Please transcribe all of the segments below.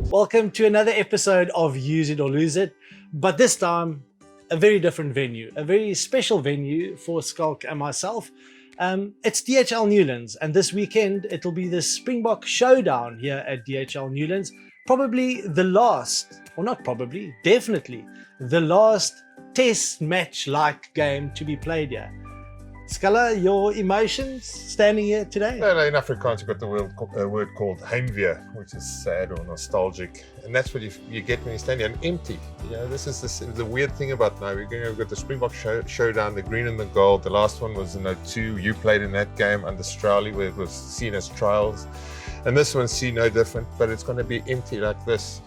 Welcome to another episode of Use It or Lose It, but this time a very different venue, a very special venue for Schalk and myself. It's DHL Newlands, and this weekend it'll be the Springbok Showdown here at DHL Newlands. Probably the last, or not probably, definitely the last test match-like game to be played here. Scalla, your emotions standing here today? No, in Afrikaans you've got the word called heimwee, which is sad or nostalgic, and that's what you get when you stand here and empty. You know, this is the weird thing about now. We've got the Springbok Showdown, the green and the gold. The last one was in 02. You played in that game under Strali, where it was seen as trials, and this one's seen no different. But it's going to be empty like this.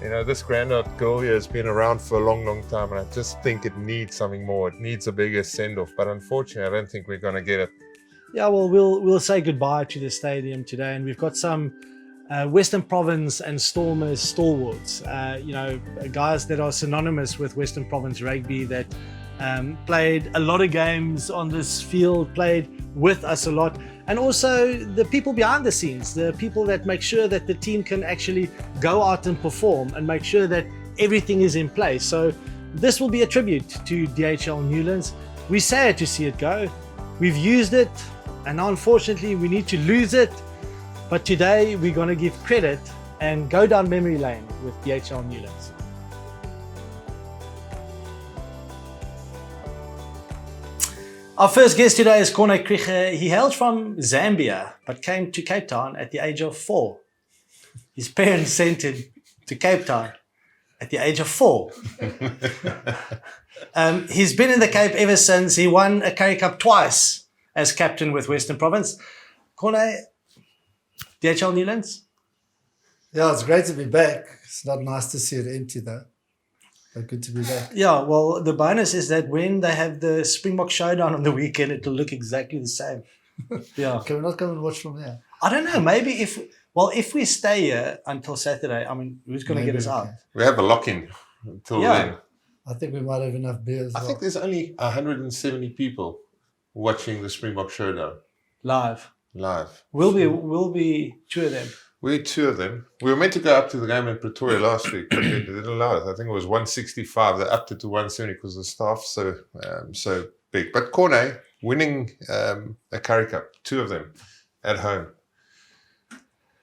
You know, this granddad girl here has been around for a long, long time, and I just think it needs something more. It needs a bigger send-off, but unfortunately, I don't think we're going to get it. Yeah, well, we'll say goodbye to the stadium today, and we've got some Western Province and Stormers stalwarts. Guys that are synonymous with Western Province rugby that played a lot of games on this field, played with us a lot. And also the people behind the scenes, the people that make sure that the team can actually go out and perform and make sure that everything is in place. So this will be a tribute to DHL Newlands. We're sad to see it go. We've used it, and now unfortunately we need to lose it. But today we're going to give credit and go down memory lane with DHL Newlands. Our first guest today is Corné Krige. He hails from Zambia, but came to Cape Town at the age of 4. His parents sent him to Cape Town at the age of 4. He's been in the Cape ever since. He won a Currie Cup twice as captain with Western Province. Corné, DHL Newlands? Yeah, it's great to be back. It's not nice to see it empty though. But good to be back. Yeah, well, the bonus is that when they have the Springbok Showdown on the weekend, it'll look exactly the same. Yeah. Can we not come and watch from there? I don't know. Maybe if we stay here until Saturday, I mean, who's going to get us out? We have a lock-in until then. I think we might have enough beers. I think there's only 170 people watching the Springbok Showdown. Live. We'll be 2 of them. We're 2 of them. We were meant to go up to the game in Pretoria last week, but they didn't allow us. I think it was 165. They upped it to 170 because the staff so big. But Corne winning a Currie Cup, 2 of them at home.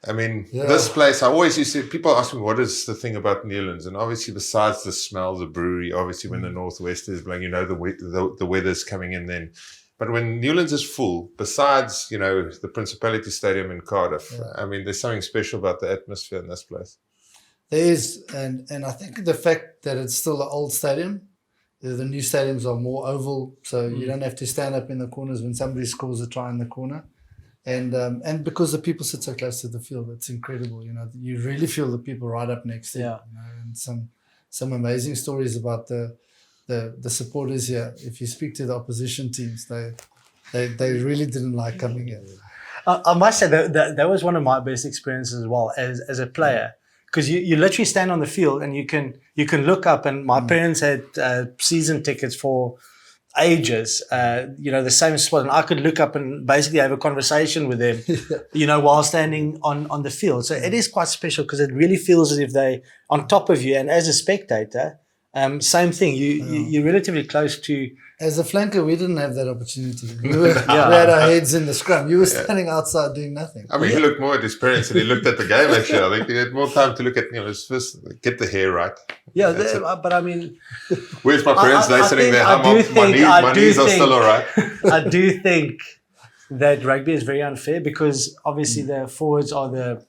I mean, This place, I always used to, people ask me, what is the thing about Newlands? And obviously, besides the smell, the brewery, obviously when the Northwest is blowing, the weather's coming in then. But when Newlands is full, besides, the Principality Stadium in Cardiff, I mean, there's something special about the atmosphere in this place. There is, and I think the fact that it's still an old stadium, the new stadiums are more oval, so you don't have to stand up in the corners when somebody scores a try in the corner. And because the people sit so close to the field, it's incredible. You really feel the people right up next to you. And some amazing stories about the supporters here. If you speak to the opposition teams, they really didn't like coming here. I must say that was one of my best experiences as well as a player, because you literally stand on the field and you can look up. And my parents had season tickets for ages, the same spot, and I could look up and basically have a conversation with them, while standing on the field. So it is quite special because it really feels as if they on top of you. And as a spectator, same thing. You're relatively close to. As a flanker, we didn't have that opportunity. We had our heads in the scrum. You were standing outside doing nothing. I mean, he looked more at his parents than he looked at the game. Actually, I think he had more time to look at first get the hair right. Yeah, but I mean, where's my parents? They're sitting there. My knees are still all right. I do think that rugby is very unfair because obviously the forwards are the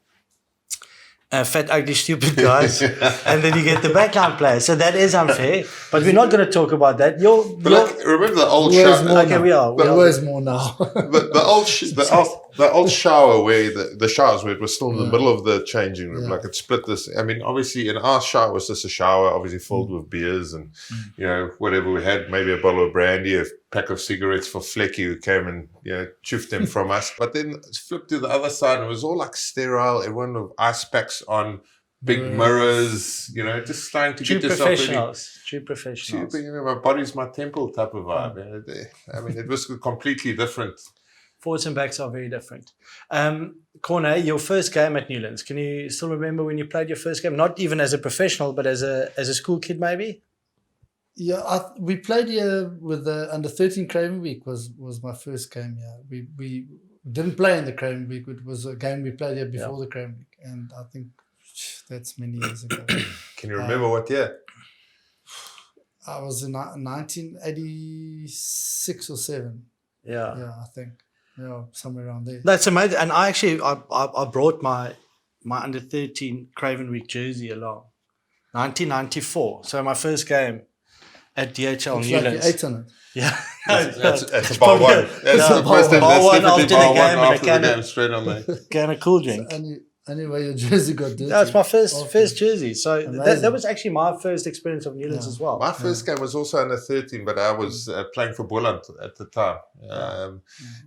fat, ugly, stupid guys, and then you get the backline players. So that is unfair. But we're not going to talk about that. Remember the old shower? Okay, we are. Where's more now? the old shower where the showers where it was still in the middle of the changing room, like it split this. I mean, obviously, in our shower it was just a shower, obviously filled with beers and whatever we had, maybe a bottle of brandy, a pack of cigarettes for Flecky who came and chuffed them from us. But then it flipped to the other side and it was all like sterile. Everyone with ice packs on, big mirrors, just trying to get yourself ready. True professionals. My body's my temple type of vibe. I mean, it was completely different Forwards and backs are very different. Corne, your first game at Newlands, can you still remember when you played your first game? Not even as a professional, but as a school kid maybe? Yeah, we played here with the under 13 Craven Week was my first game. Yeah, we didn't play in the Craven Week. It was a game we played here before the Craven Week, and I think that's many years ago. Can you remember what year? I was in 1986 or 7. Yeah, I think. Yeah, somewhere around there. That's amazing. And I actually I brought my under 13 Craven Week jersey along, 1994. So my first game at DHL Newlands. Like 8 on it. Yeah, That's bar one. That's bar one after the game and a can of straight on there. can of cool drink. Anyway, your jersey got dirty. That's my first jersey. So that was actually my first experience of Newlands as well. My first game was also under 13, but I was playing for Boland at the time. And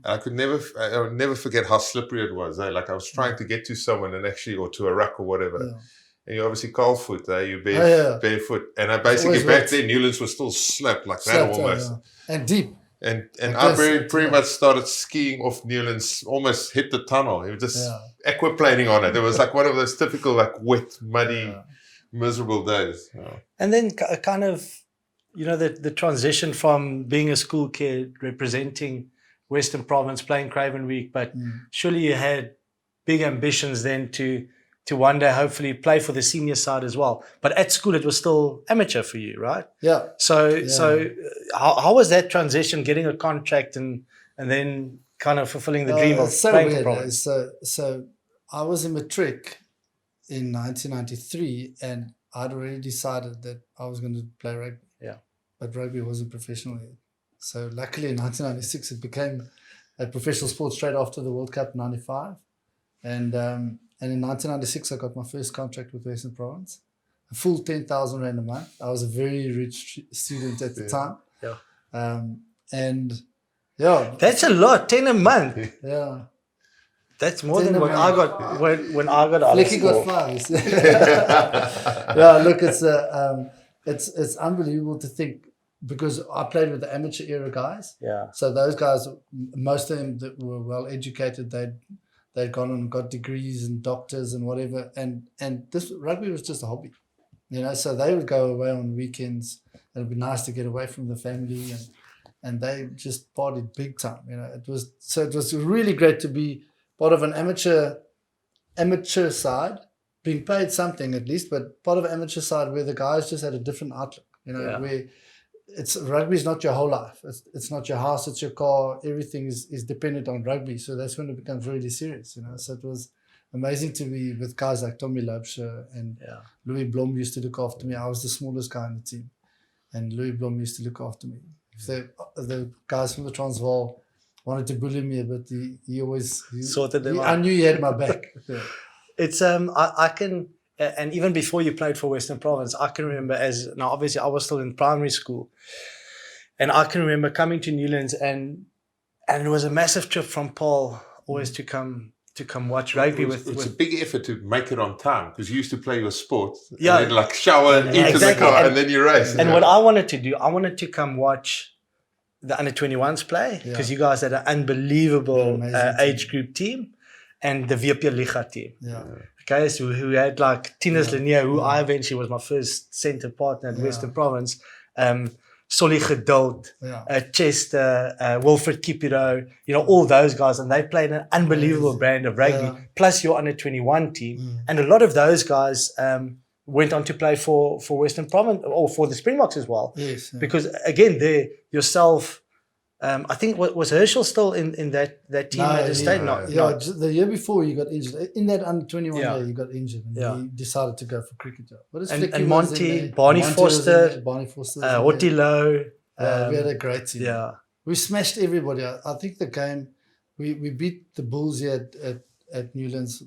I would never forget how slippery it was. Like I was trying to get to someone or to a ruck or whatever. Yeah. And you're obviously cold foot, you're barefoot. And I basically back then, Newlands was still sloped like that almost. And deep. And I pretty much started skiing off Newlands, almost hit the tunnel. It was just aquaplaning on it. It was like one of those typical like wet, muddy, miserable days. Yeah. And then kind of, the transition from being a school kid representing Western Province, playing Craven Week, but surely you had big ambitions then to one day hopefully play for the senior side as well. But at school it was still amateur for you, right? Yeah. So how was that transition, getting a contract and then kind of fulfilling the dream of playing for Province? So I was in matric in 1993 and I'd already decided that I was going to play rugby. Yeah. But rugby wasn't professional yet. So luckily in 1996 it became a professional sport straight after the World Cup in 95. And in 1996, I got my first contract with Western Province, a full 10,000 Rand a month. I was a very rich student at the time. Yeah. That's a lot, 10 a month. Yeah. That's more than what I got when I got out of school. Flecky got 5. Look, it's unbelievable to think because I played with the amateur era guys. Yeah. So those guys, most of them that were well educated, they'd gone and got degrees and doctors and whatever. And this rugby was just a hobby, so they would go away on weekends. It'd be nice to get away from the family and they just partied big time. It was really great to be part of an amateur side, being paid something at least, but part of an amateur side where the guys just had a different outlook, where rugby is not your whole life. It's not your house, it's your car. Everything is dependent on rugby. So that's when it becomes really serious, So it was amazing to be with guys like Tommy Labscher and Louis Blom used to look after me. I was the smallest guy in the team. And Louis Blom used to look after me. If the guys from the Transvaal wanted to bully me a bit, he always sorted them out. I knew he had my back. Yeah. It's I can. And even before you played for Western Province, I can remember now obviously I was still in primary school, and I can remember coming to Newlands and it was a massive trip from Paul always to come watch rugby with. It's a big effort to make it on time because you used to play your sport, and then shower and eat in the car, and then you race. And what I wanted to do, I wanted to come watch the under-21s play because you guys had an unbelievable age group team and the VP Liga team. Yeah. Okay, so who had like Tinus Lanier, who I eventually was my first centre partner at Western Province, Solly Geduld, Chester, Wilfred Kipiro, all those guys, and they played an unbelievable brand of rugby, plus your under-21 team. And a lot of those guys went on to play for Western Province or for the Springboks as well. Yes. Yeah. Because again, there yourself, I think was Herschel still in that team at the state? No. The year before he got injured. In that under-21 year, he got injured and he decided to go for cricket. And Monty, Barney Foster, Hottie Low. We had a great team. Yeah. We smashed everybody. I think the game, we beat the Bulls here at Newlands.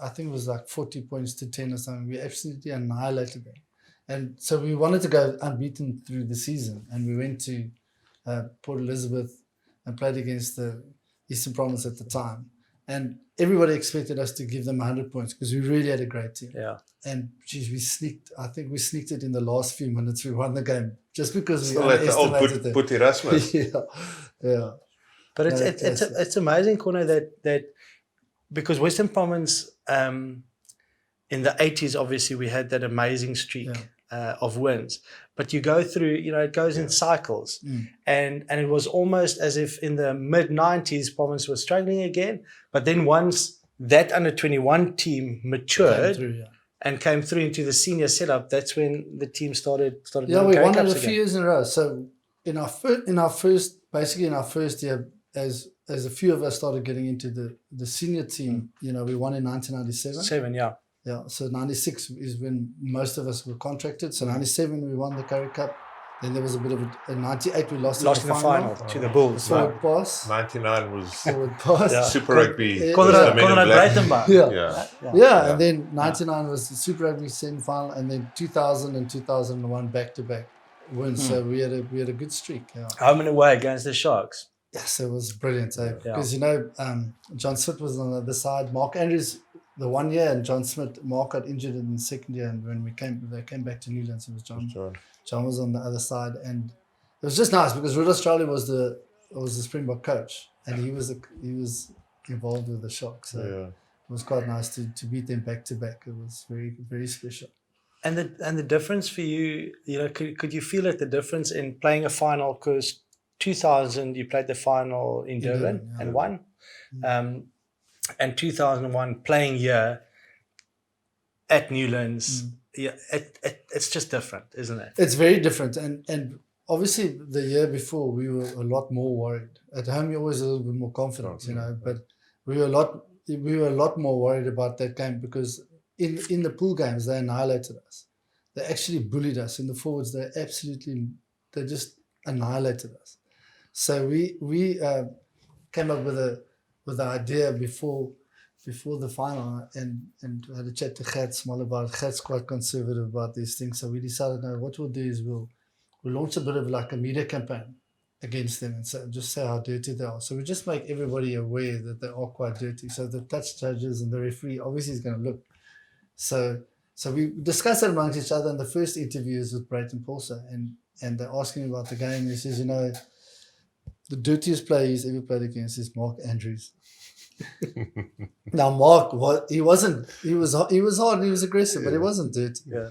I think it was like 40 points to 10 or something. We absolutely annihilated them. And so we wanted to go unbeaten through the season. And we went to Port Elizabeth and played against the Eastern Province at the time. And everybody expected us to give them 100 points because we really had a great team. Yeah. And geez, we sneaked it in the last few minutes. We won the game just because we underestimated them. Put Erasmus. Yeah. But No, it's amazing, Corne, that because Western Province in the 80s, obviously we had that amazing streak of wins. But you go through, it goes in cycles, and it was almost as if in the mid 90s, Province was struggling again. But then once that under 21 team matured and came through into the senior setup, that's when the team started. Yeah, we won it a few years in a row. So in our first year, as a few of us started getting into the senior team, we won in 1997. Yeah, so 96 is when most of us were contracted. So 97 we won the Currie Cup. Then there was a bit of a 98 we lost in the final to the Bulls. Forward pass. 99 was Forward pass. Super Rugby. Conrad Yeah, and then 99 was the Super Rugby semi-final, and then 2000 and 2001 back-to-back wins. So we had a good streak. Yeah. Home and away against the Sharks. Yes, it was brilliant. Because John Smith was on the other side. Mark Andrews the 1 year, and Mark got injured in the second year, and when they came back to Newlands, it was John. John was on the other side, and it was just nice because Rudolph Straley was the Springbok coach, and he was involved with the Sharks. So it was quite nice to beat them back to back. It was very, very special. And the difference for you, could you feel it, the difference in playing a final? Because 2000 you played the final in Durban and won, and 2001 playing here at Newlands. Yeah, it's just different, isn't it? It's very different, and obviously the year before we were a lot more worried. At home you're always a little bit more confident, but we were a lot more worried about that game because in the pool games they annihilated us. They actually bullied us in the forwards. They just annihilated us. So we came up with the idea before the final and had a chat to Gert Small about it. Gert's quite conservative about these things. So we decided, no, what we'll do is we'll launch a bit of like a media campaign against them and just say how dirty they are. So we just make everybody aware that they are quite dirty. So the touch judges and the referee obviously is going to look. So we discussed it amongst each other, and the first interview is with Brayton Paulser, and they're asking him about the game. He says, the dirtiest player he's ever played against is Mark Andrews. Now Mark, he was hard, he was aggressive, but he wasn't dirty. Yeah.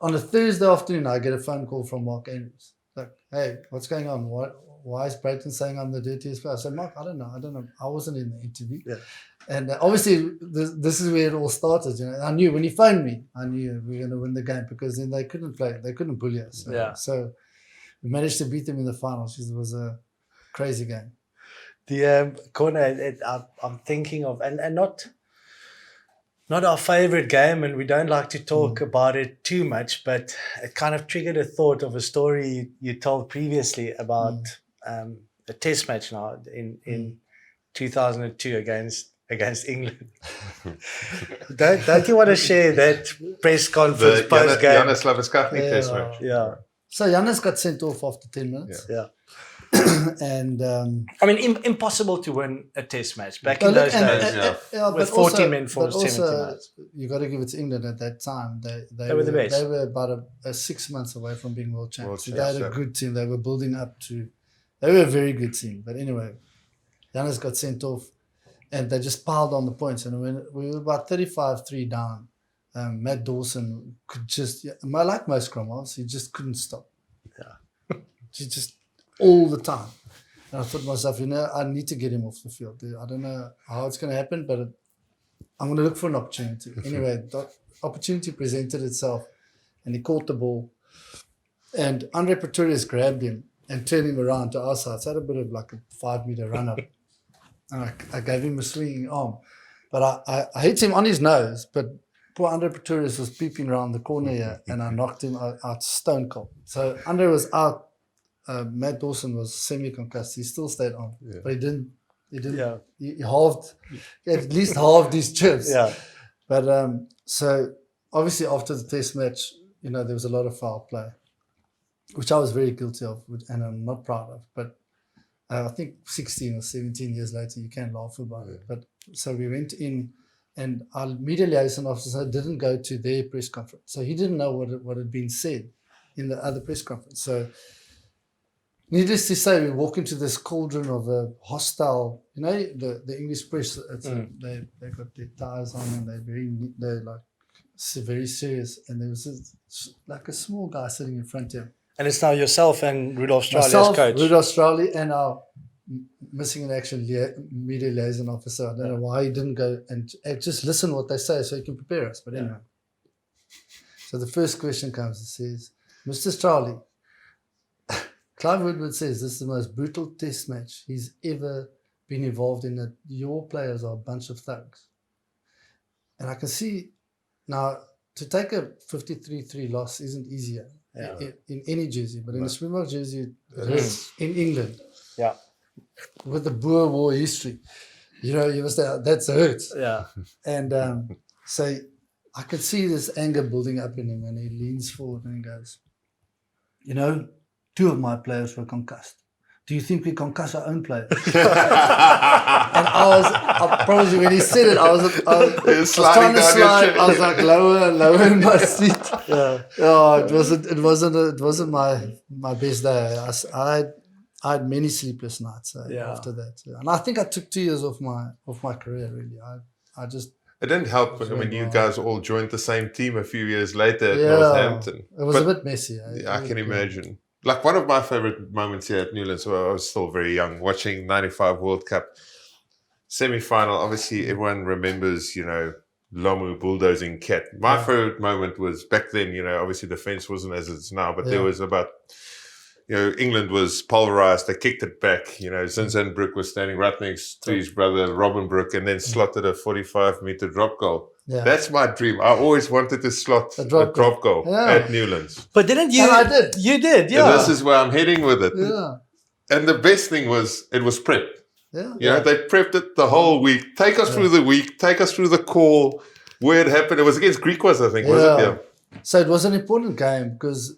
On a Thursday afternoon, I get a phone call from Mark Andrews. Like, hey, what's going on? Why is Brayton saying I'm the dirtiest player? I said, Mark, I don't know. I wasn't in the interview. Yeah. And obviously, this is where it all started. I knew when he phoned me, I knew we were going to win the game because then they couldn't play. They couldn't bully us. So we managed to beat them in the finals. It was a crazy game. The corner I'm thinking of, and not our favorite game, and we don't like to talk about it too much, but it kind of triggered a thought of a story you told previously about a test match now in 2002 against England. don't you want to share that press conference post game? Janus Laviskafny test match. Yeah. So Janus got sent off after 10 minutes. Yeah. And I mean, impossible to win a test match back in those days. With 14 men for 70 minutes. You got to give it to England at that time. They were the best. They were about a 6 months away from being world champions. They had a good team. They were building up to. They were a very good team. But anyway, Janus got sent off, and they just piled on the points. And when we were about 35-3 down, Matt Dawson could just, like most scrum halves, he just couldn't stop. Yeah. He just all the time. And I thought to myself, I need to get him off the field. I don't know how it's going to happen, but I'm going to look for an opportunity. Anyway, the opportunity presented itself, and he caught the ball. And Andre Pretorius grabbed him and turned him around to our side. So I had a bit of like a 5-meter run up. And I gave him a swinging arm. But I hit him on his nose, but poor Andre Pretorius was peeping around the corner here, and I knocked him out stone cold. So Andre was out. Matt Dawson was semi-concussed. He still stayed on, but he didn't. Yeah. He at least halved his chips. Yeah. But so obviously after the test match, there was a lot of foul play, which I was very guilty of, and I'm not proud of. But I think 16 or 17 years later, you can laugh about it. But so we went in, and our media liaison officer didn't go to their press conference, so he didn't know what had been said in the other press conference. So needless to say, we walk into this cauldron of a hostile, the English press, they got their ties on and they're like very serious. And there was like a small guy sitting in front of him. And it's now yourself and Rudolph Straley as Myself, coach. Rudolph Straley, and our missing in action media liaison officer. I don't know why he didn't go and just listen what they say so he can prepare us. But anyway. So the first question comes, it says, Mr. Straley, Clive Woodward says this is the most brutal test match he's ever been involved in, that your players are a bunch of thugs. And I can see now, to take a 53-3 loss isn't easier in any jersey, but in a Springbok jersey, it is in England. Yeah. With the Boer War history, you must say, that's hurts. Yeah. And so I could see this anger building up in him, and he leans forward and he goes, 2 of my players were concussed. Do you think we concuss our own players? And I promise you, when he said it, I was trying to slide. I was like lower and lower in my seat. Yeah. Oh, it wasn't my best day. I had many sleepless nights after that. Yeah. And I think I took 2 years off my career, really. I just... It didn't help when you guys all joined the same team a few years later at Northampton. It was a bit messy. I can imagine. Like one of my favorite moments here at Newlands, where I was still very young, watching 95 World Cup semi-final. Obviously, everyone remembers, Lomu bulldozing Cat. My favorite moment was back then, obviously the fence wasn't as it's now, but there was about, England was pulverized. They kicked it back. Zinzan Brook was standing right next to his brother, Robin Brook, and then slotted a 45-meter drop goal. Yeah. That's my dream. I always wanted to slot a drop goal at Newlands. But didn't you? And I did. You did, yeah. And this is where I'm heading with it. Yeah. And the best thing was, it was prepped. Yeah. They prepped it the whole week. Take us through the week. Take us through the call, where it happened. It was against Griquas, I think, was it? Yeah. So it was an important game because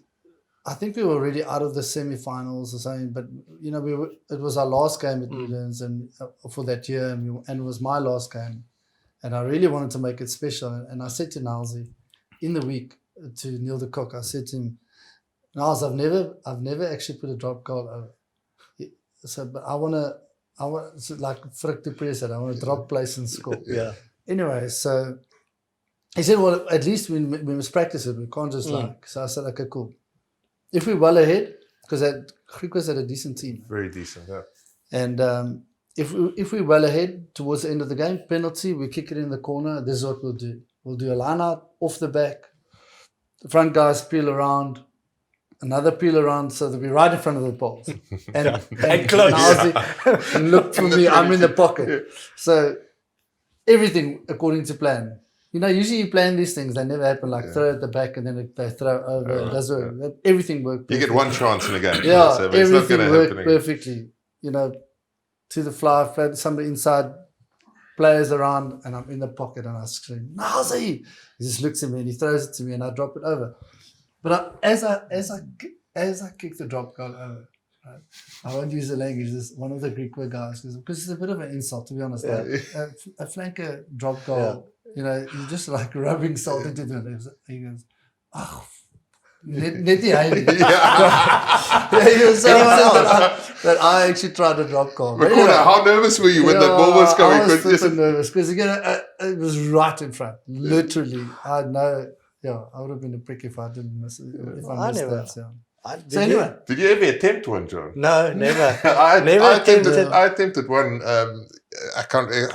I think we were already out of the semi-finals or something. But, it was our last game at Newlands and for that year. And it was my last game. And I really wanted to make it special. And I said to Nilesy in the week to Neil de Kock, I said to him, Niles, I've never actually put a drop goal over. So, but I want so like Frick du Preez said, I want to drop place and score. Yeah. Anyway, so he said, well, at least we must practice it. We can't just So I said, okay, cool. If we're well ahead, because Griquas had a decent team. Very decent, yeah. And if we're well ahead towards the end of the game, penalty, we kick it in the corner. This is what we'll do. We'll do a line out off the back. The front guys peel around, another peel around so that we're right in front of the poles. And close. Look for me, I'm in the pocket. So everything according to plan. Usually you plan these things, they never happen, like throw at the back and then they throw over. Everything worked perfectly. You get one chance in a game. Yeah, so everything worked perfectly. To the fly, somebody inside, players around, and I'm in the pocket and I scream, Nazi! He just looks at me and he throws it to me and I drop it over. But as I kick the drop goal over, right, I won't use the language, this one of the Greek word guys, because it's a bit of an insult, to be honest. Yeah. Like, a flanker drop goal, you're just like rubbing salt into the. He goes, oh, net die heilig. He was so upset that I actually tried to drop goal. But how nervous were you when that ball was coming? I was super nervous because it was right in front. Literally, I know. Yeah, I would have been a prick if I didn't miss it. If I missed that sound. Did you ever attempt one, John? No, never. I attempted one. I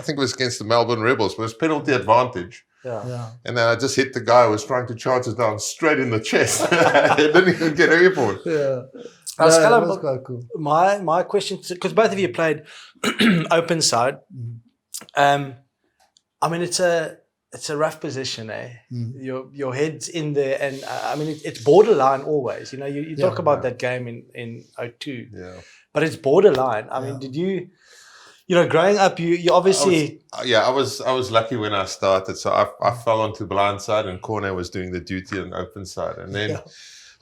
think it was against the Melbourne Rebels, but it was penalty advantage. Yeah. And then I just hit the guy who was trying to charge it down straight in the chest. It didn't even get airborne. Yeah. Scalla, that was quite cool. My question, because both of you played open side. I mean, it's a rough position, eh? Your head's in there, and it's borderline always. You talk about that game in 02. Yeah. But it's borderline. I mean, did you? Growing up, you obviously... I was lucky when I started. So I fell onto blind side and Corne was doing the duty on open side. And then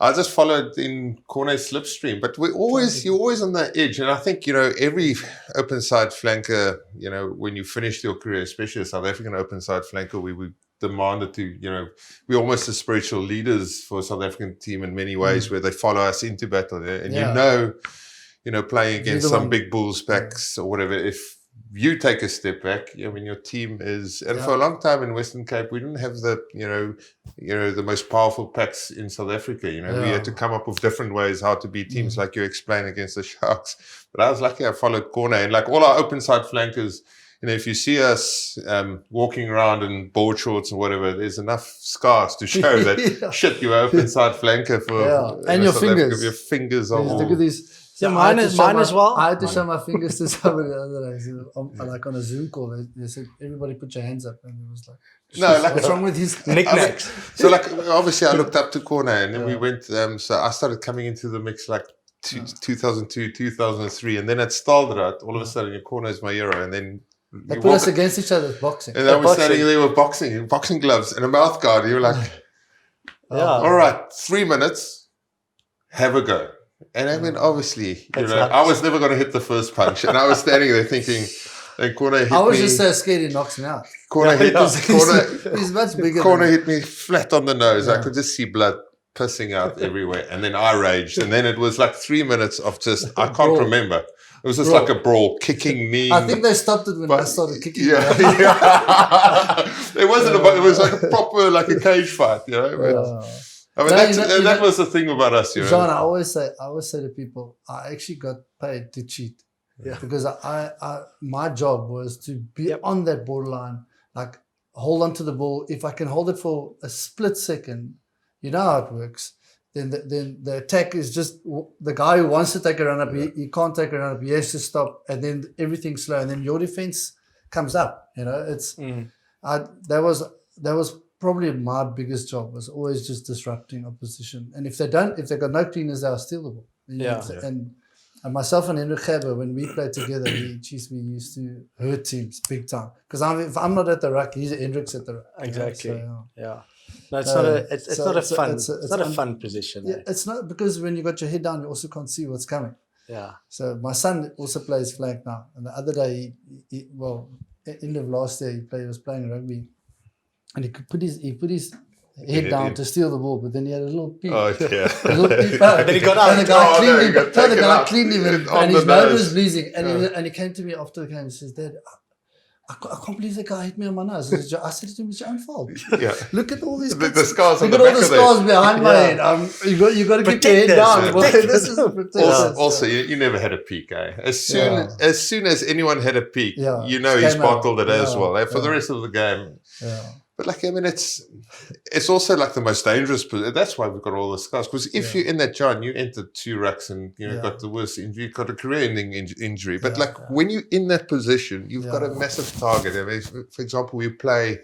I just followed in Corne's slipstream. But you're always on the edge. And I think, every open side flanker, when you finished your career, especially a South African open side flanker, we demanded to, we're almost the spiritual leaders for a South African team in many ways where they follow us into battle. And playing against the some one. big bulls packs or whatever, if you take a step back, your team is, and for a long time in Western Cape, we didn't have the, the most powerful packs in South Africa. We had to come up with different ways how to beat teams, like you explained against the Sharks. But I was lucky I followed Corne, and like all our open side flankers, if you see us walking around in board shorts or whatever, there's enough scars to show that shit, you are open side flanker for and your South fingers. Africa. Your fingers are all. Look at these. So mine as well. I had to show my fingers to somebody the other day. So, like on a Zoom call, they said, "Everybody put your hands up," and it was like, "What's wrong with his knickknacks?" So like obviously I looked up to Corne, and then we went. So I started coming into the mix like 2002, 2003, and then at Stalwarts, all of a sudden Corne is my hero, and then they put us against each other boxing. And then we're standing there with boxing gloves and a mouth guard. And you're like, all right, 3 minutes, have a go. And I mean, obviously, I was never going to hit the first punch. And I was standing there thinking, and Corne hit me. I was just so scared he knocks me out. Corne hit He's much bigger. Corne hit me flat on the nose. I could just see blood pissing out everywhere. And then I raged. And then it was like 3 minutes of just, I can't remember. It was just like a brawl, kicking me. I think they stopped it when I started kicking. It wasn't about. It was like a proper, like a cage fight, I mean, that was the thing about us, John, I always say to people, I actually got paid to cheat, because my job was to be on that borderline, like hold on to the ball. If I can hold it for a split second, you know how it works. Then the attack is just the guy who wants to take a run up. He can't take a run up. He has to stop, and then everything's slow, and then your defense comes up. It's that was probably my biggest job, was always just disrupting opposition. And if they got no cleaners, they'll steal the ball. And myself and Hendrik Gerber, when we played together, we used to hurt teams big time. Because if I'm not at the ruck, Hendrik's at the ruck. Exactly. No, it's not a fun position. Yeah, it's not, because when you got your head down, you also can't see what's coming. Yeah. So my son also plays flank now, and the other day, end of last year, he was playing rugby, and he put his head down to steal the ball, but then he had a little peep. Oh yeah. A little peep out. And then he got out. And the guy cleaned him, and his nose was bleeding. And he came to me after the game and says, "Dad, I can't believe the guy hit me on my nose." I said to him, "It's your own fault. Yeah. Look at all these the scars on Look the at all back the scars behind my head. You got to keep your head down. This is also, you never had a peak, eh? As soon as anyone had a peak, he's bottled it as well. For the rest of the game. Yeah. But like, I mean, it's also like the most dangerous. That's why we've got all the scars. Because if you're in that giant, you entered 2 rucks and got the worst injury, you've got a career-ending injury. But when you're in that position, you've got a massive target. I mean, for example, you play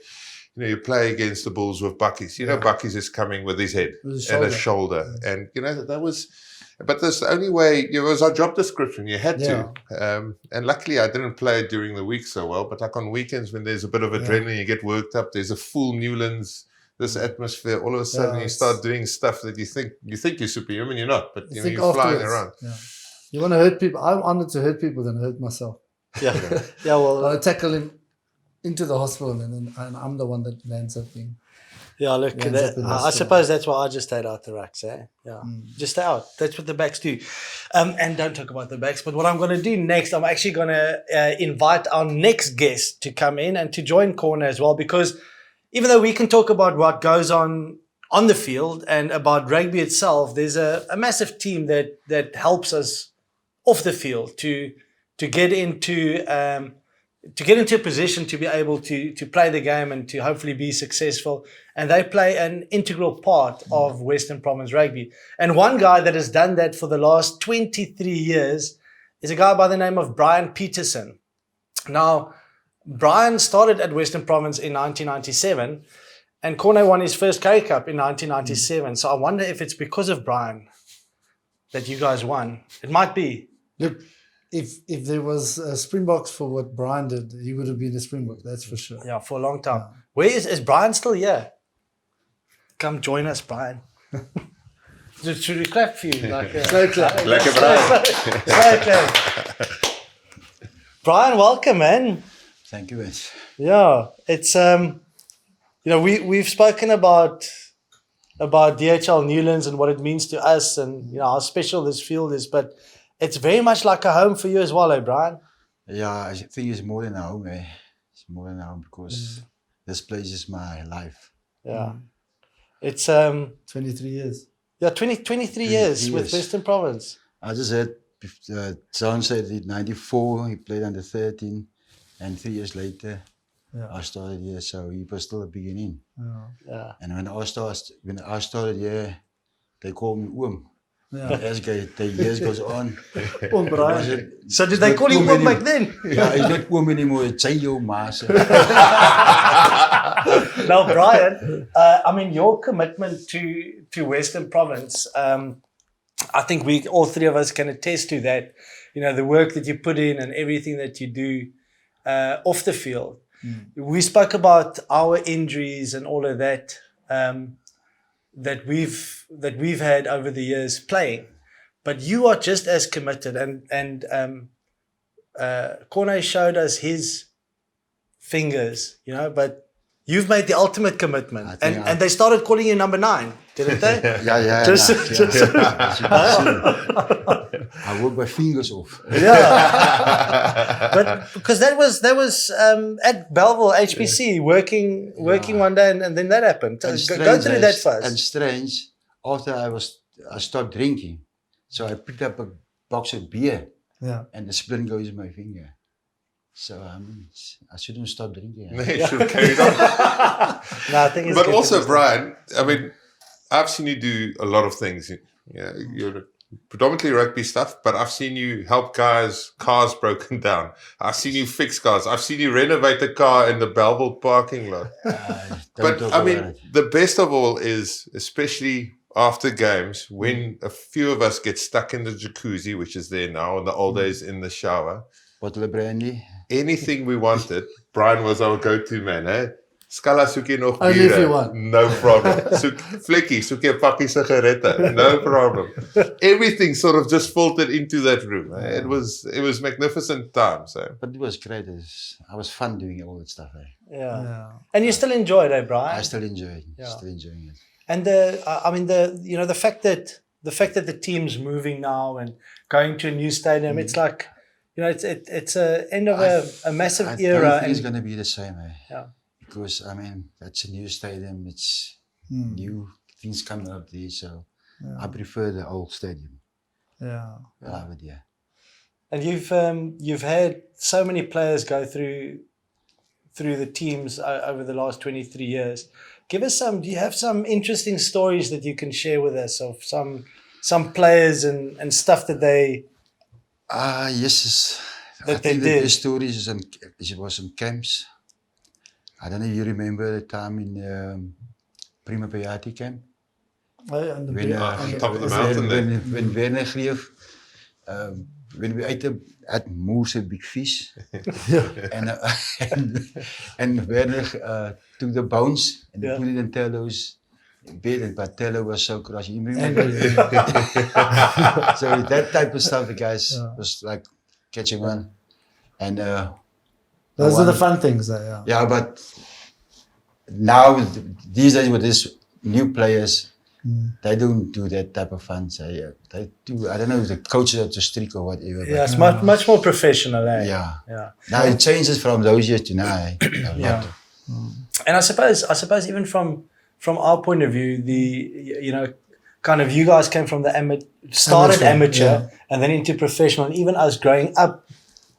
against the Bulls with Buckies. Buckies is coming with his head and a shoulder, and that was. But that's the only way. It was our job description. You had to. And luckily, I didn't play it during the week so well. But like on weekends, when there's a bit of adrenaline, you get worked up. There's a full Newlands, this atmosphere. All of a sudden, you start doing stuff that you think you're superhuman. You're not, but you're flying around. Yeah. You want to hurt people. I wanted to hurt people than hurt myself. Yeah. Well, I'll tackle him into the hospital, and I'm the one that lands up being. Yeah, look, I suppose that's why I just stayed out the racks, eh? Yeah, just stay out. That's what the backs do. And don't talk about the backs. But what I'm going to do next, I'm actually going to invite our next guest to come in and to join Corne as well, because even though we can talk about what goes on the field and about rugby itself, there's a massive team that helps us off the field to get into a position to be able to play the game and to hopefully be successful. And they play an integral part of Western Province rugby. And one guy that has done that for the last 23 years is a guy by the name of Brian Peterson. Now, Brian started at Western Province in 1997, and Corne won his first Currie Cup in 1997. So I wonder if it's because of Brian that you guys won. It might be. Look, if there was Springboks for what Brian did, he would have been a Springbok, that's for sure. Yeah, for a long time. Yeah. Where is Brian still here? Come join us, Brian. Should we clap for you? Slow clap. Like a Brian. Slow clap. Brian, welcome, man. Thank you, Vince. Yeah, it's we've spoken about DHL Newlands and what it means to us, and how special this field is, but it's very much like a home for you as well, Brian. Yeah, I think it's more than a home. It's more than a home because this place is my life. Yeah. It's 23 years. yeah, 23 years with Western Province. I just heard John said in '94 he played under 13, and 3 years later I started here. So he was still a beginning. Yeah. And when I started here, they called me Oom. As the years goes on. Brian. So did they call you Oom back then? Yeah, it's not Oom anymore. It's Chayo Master. Now, Brian, I mean, your commitment to Western Province, I think we all three of us can attest to that. You know, the work that you put in and everything that you do off the field. We spoke about our injuries and all of that that we've had over the years playing, but you are just as committed. And Corne showed us his fingers, you know, but you've made the ultimate commitment, and they started calling you number 9, didn't they? Yeah. Just I work my fingers off. Yeah, but because that was at Belleville HPC working one day, and then that happened. Go through that first. And strange, after I stopped drinking, so I picked up a box of beer, and the splint goes in my finger. So I shouldn't stop drinking. No, you should have carried on. No, I think it's but good also, Brian, I mean, I've seen you do a lot of things. You're predominantly rugby stuff, but I've seen you help guys, cars broken down. I've seen you fix cars. I've seen you renovate a car in the Belleville parking lot. But I mean, the best of all is, especially after games, when a few of us get stuck in the jacuzzi, which is there now, in the old days in the shower. Bottle of brandy. Anything we wanted, Brian was our go-to man. Scalla, soek jy nog Only if you biere? want. No problem. Vlekkie, soek jy 'n pakkie sigarette? No problem. Everything sort of just filtered into that room. It was magnificent time. So, but it was great. I was fun doing all that stuff. Yeah. And you still enjoy it, Brian? I still enjoy it. Still enjoying it. And the fact that the team's moving now and going to a new stadium, it's like, you know, it's a end of a massive era. I think it's going to be the same. Yeah. Because, I mean, that's a new stadium. It's new things coming up there. So I prefer the old stadium. Yeah. I love it, yeah. And you've had so many players go through the teams over the last 23 years. Give us do you have some interesting stories that you can share with us of some players and stuff that they... Yes. That I they think did. the stories was in camps. I don't know if you remember the time in Prima Payati camp. On top of the mountain there. When Werner Greef, when we ate at Moer's Big Fish, and Werner took the bones and put it in Tello's bed, but Tello was so crushed. You remember? So that type of stuff, the guys was like catching on. And those are the fun things, though. Yeah, but now these days with these new players, they don't do that type of fun. So they do. I don't know if the coaches are too strict or whatever. Yeah, it's much more professional. Yeah. Now it changes from those years to now. And I suppose even from our point of view, kind of you guys came from the amateur and then into professional. And even us growing up,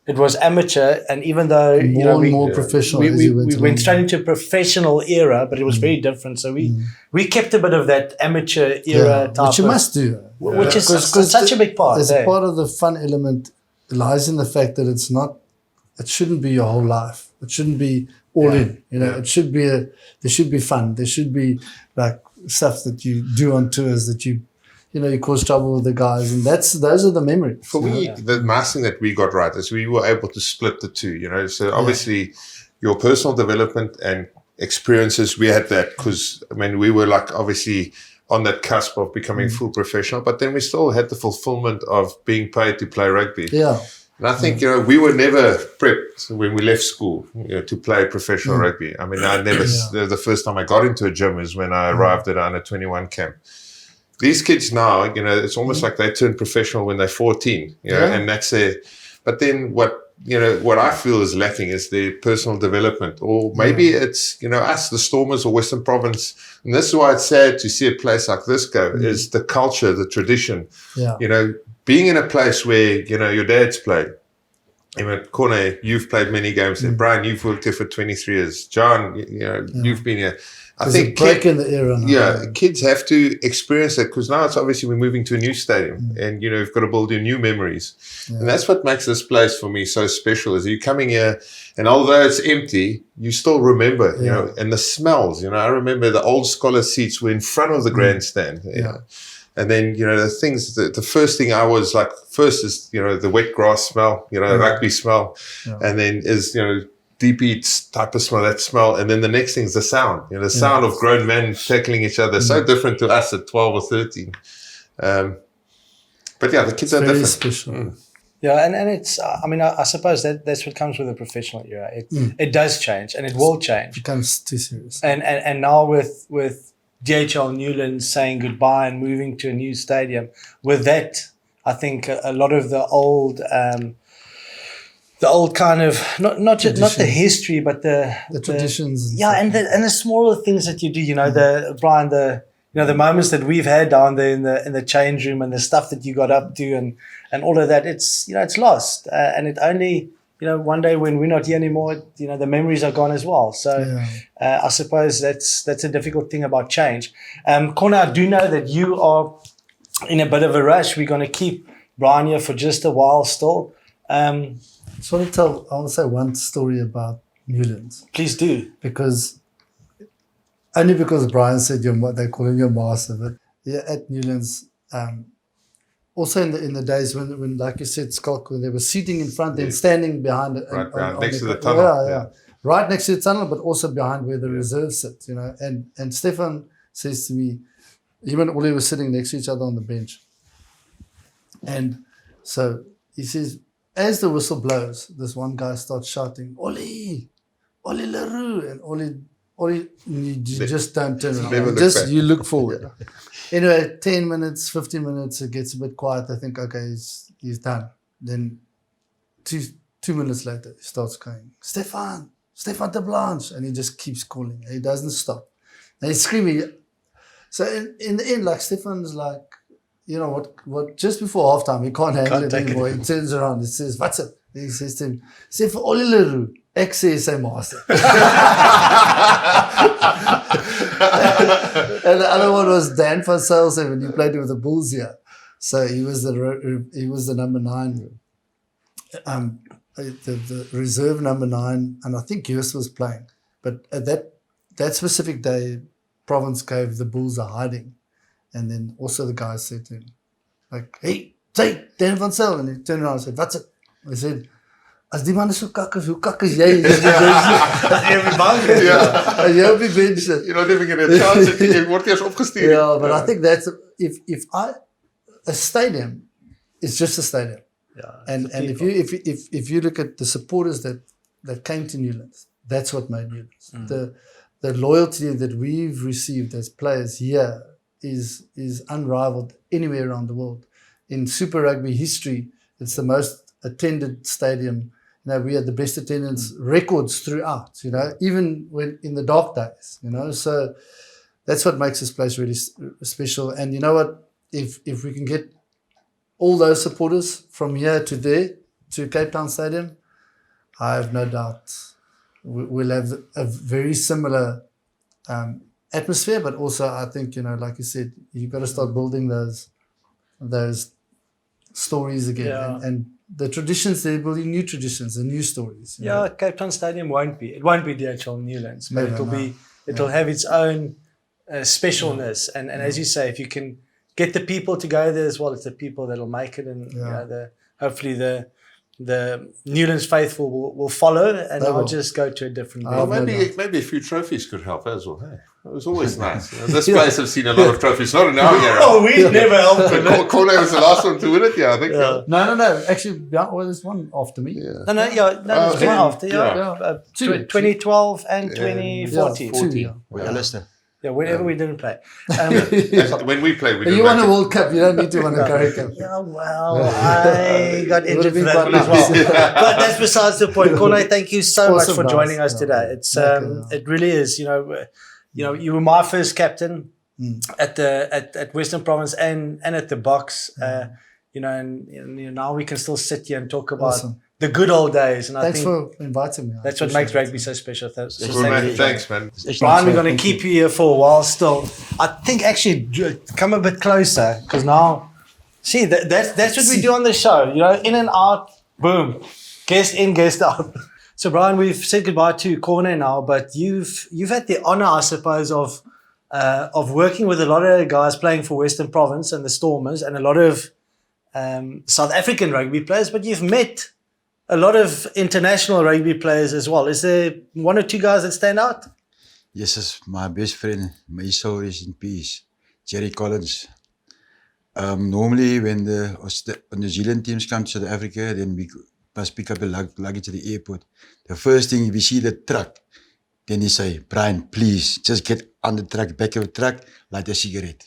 it was amateur, and even though more professional, we went straight into a professional era, but it was very different. So we kept a bit of that amateur era type, which you must do, which is such a big part. There's a part of the fun element lies in the fact that it shouldn't be your whole life. It shouldn't be all in. It should be there should be fun. There should be like stuff that you do on tours that you cause trouble with the guys, and those are the memories. For me, the nice thing that we got right is we were able to split the two, so obviously your personal development and experiences, we had that because, I mean, we were like obviously on that cusp of becoming full professional, but then we still had the fulfillment of being paid to play rugby. Yeah. And I think, we were never prepped when we left school to play professional rugby. I mean, I never, the first time I got into a gym is when I arrived at an under-21 camp. these kids now, it's almost like they turn professional when they're 14, and that's their. But then what I feel is lacking is their personal development, or maybe it's us, the Stormers or Western Province, and this is why it's sad to see a place like this go. Is the culture, the tradition, being in a place where your dad's played. Corne, you've played many games there. Brian, you've worked here for 23 years. John, you've been here. I think break in the era now. Kids have to experience that, because now it's obviously we're moving to a new stadium, and you've got to build your new memories, and that's what makes this place for me so special. Is you coming here, and although it's empty, you still remember, and the smells. I remember the old Scalla seats were in front of the grandstand. And then, the things, the first thing I was like, first is, the wet grass smell, rugby smell. And then is, deep eats type of smell, that smell. And then the next thing is the sound, the sound of grown men tackling each other. So different to us at 12 or 13. But the kids are different. Special. Yeah, and it's, I suppose that's what comes with a professional era. It does change, and it will change. It becomes too serious. And now with DHL Newlands saying goodbye and moving to a new stadium, with that, I think a lot of the old kind of not the history, but the traditions. And the smaller things that you do. The moments that we've had down there in the change room, and the stuff that you got up to, and all of that. It's it's lost, and it only. One day when we're not here anymore, the memories are gone as well. So I suppose that's a difficult thing about change. Corne, I do know that you are in a bit of a rush. We're going to keep Brian here for just a while still. I want to say one story about Newlands. Please do. Because Brian said they call him your master, but at Newlands, also in the days when, like you said, Schalk, when they were seating in front and standing behind it. Right next to the tunnel. Right next to the tunnel, but also behind where the reserve sits, And Stefan says to me, him and Ollie were sitting next to each other on the bench. And so he says, as the whistle blows, this one guy starts shouting, Ollie LaRue. And Ollie, you just don't turn around. You look forward. Anyway, 10 minutes, 15 minutes, it gets a bit quiet. I think, okay, he's done. Then 2 minutes later, he starts going, Stefan de Blanche. And he just keeps calling. He doesn't stop. And he's screaming. So in the end, like, Stefan's like, what? Just before halftime, he can't handle it anymore. He turns around. He says, what's it? He says to him, say for Ollie LaRue, ex-SA master. And the other one was Dan van Zyl, he played with the Bulls here. So he was the number 9, the reserve number 9, and I think Joost was playing. But at that specific day, Province gave the Bulls a hiding, and then also the guys said to him, like, "Hey, say Dan van Zyl," and he turned around and said, "What's it?" I said, as die man is so kak is, hoe kak is jy? Jy op die bench. You're not even getting a chance. Jy word eers opgestuur. Yeah, but I think that's a stadium is just a stadium. Yeah, and if you look at the supporters that came to Newlands, that's what made Newlands. The loyalty that we've received as players here is unrivaled anywhere around the world. In Super Rugby history, it's the most attended stadium. We had the best attendance records throughout, even when in the dark days, So that's what makes this place really special. And you know what? If we can get all those supporters from here to there, to Cape Town Stadium, I have no doubt we'll have a very similar atmosphere. But also, I think, like you said, you've got to start building those stories again. Yeah. And the traditions, they're building new traditions and new stories. Cape Town Stadium won't be DHL Newlands, but it'll have its own specialness. And as you say, if you can get the people to go there as well, it's the people that'll make it, and hopefully the Newlands faithful will follow, and I'll just go to a different maybe a few trophies could help as well. Hey? It was always nice. This place has seen a lot of trophies, not in our era. Oh, we've never helped with it. Corne was the last one to win it, I think. Yeah. No. Actually, there's one after me. Yeah. There's one after. 2012 and 2014. Alistair. Yeah, whenever we didn't play. When we play, we But do you won like a World Cup. You don't need to win a Currie Cup. Yeah, well, I got It would injured have for been that quite one as well. nice. But that's besides the point. Corne, thank you so much Awesome, for guys. joining us No, today. It's okay. it really is. You know, you were my first captain at Western Province and at the box. You know, and now we can still sit here and talk about Awesome. the good old days. And Thanks I think for inviting me. I that's what appreciate makes it. rugby so special. So Cool, thank man. you. Thanks, man. Brian, we're going to keep you here for a while still. I think actually come a bit closer because now, see, that's what we do on the show. You know, in and out, boom, guest in, guest out. So Brian, we've said goodbye to Corne now, but you've had the honour, I suppose, of working with a lot of guys playing for Western Province and the Stormers, and a lot of South African rugby players. But you've met a lot of international rugby players as well. Is there one or two guys that stand out? Yes, it's my best friend, may soul rest in peace, Jerry Collins. Normally, when the New Zealand teams come to South Africa, then we must pick up the luggage at the airport. The first thing, we see the truck, then he say, Brian, please, just get on the truck, back of the truck, light a cigarette.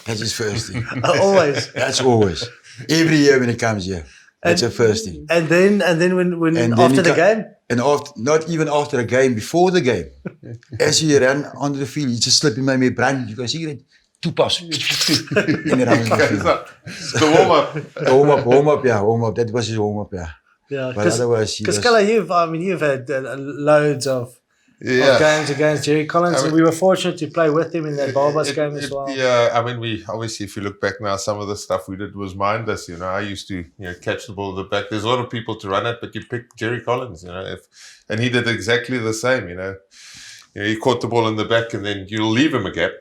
That's his first thing. Always. That's always. Every year when he comes here. That's the first thing. And then when And then after he the game? And after, not even after the game, before the game. As he ran onto the field, he just slipped in my mate, Brian, you got a cigarette? 2 puffs. And he ran on the field. The warm-up. Warm up. That was his warm up, yeah. Yeah, But otherwise, he because was, Scalla, you've had loads of games against Jerry Collins, and we were fortunate to play with him in that Barbas game as well. Yeah, I mean, we obviously, if you look back now, some of the stuff we did was mindless. You know, I used to catch the ball at the back. There's a lot of people to run it, but you pick Jerry Collins. You know, and he did exactly the same. You know, he caught the ball in the back, and then you'll leave him a gap.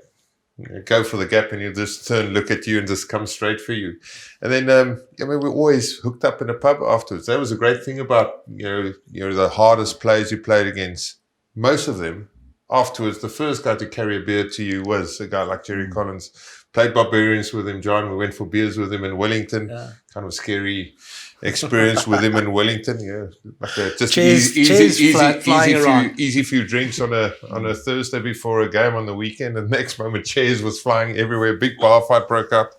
Go for the gap, and he'll just turn, look at you, and just come straight for you. And then, I mean, we're always hooked up in a pub afterwards. That was a great thing about the hardest players you played against. Most of them, afterwards, the first guy to carry a beer to you was a guy like Jerry Collins. Played Barbarians with him, John. We went for beers with him in Wellington. Yeah. Kind of scary experience with him in Wellington. Yeah, like just easy few drinks on a Thursday before a game on the weekend, and the next moment chairs was flying everywhere. Big bar fight broke out.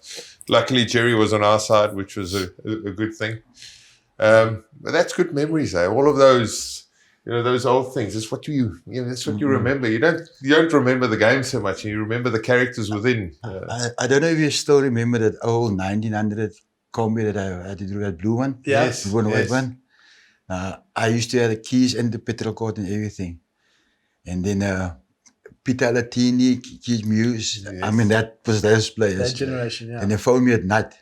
Luckily, Jerry was on our side, which was a good thing. But that's good memories, eh? All of those. Those old things. That's what that's what you remember. You don't remember the game so much. You remember the characters within. I don't know if you still remember that old 1900 combi that I had to do, that blue one. Yes. The white one. I used to have the keys and the petrol card and everything. And then Peter Latini, Keith Muse. Yes. I mean, that was those players. That generation, yeah. And they phoned me at night.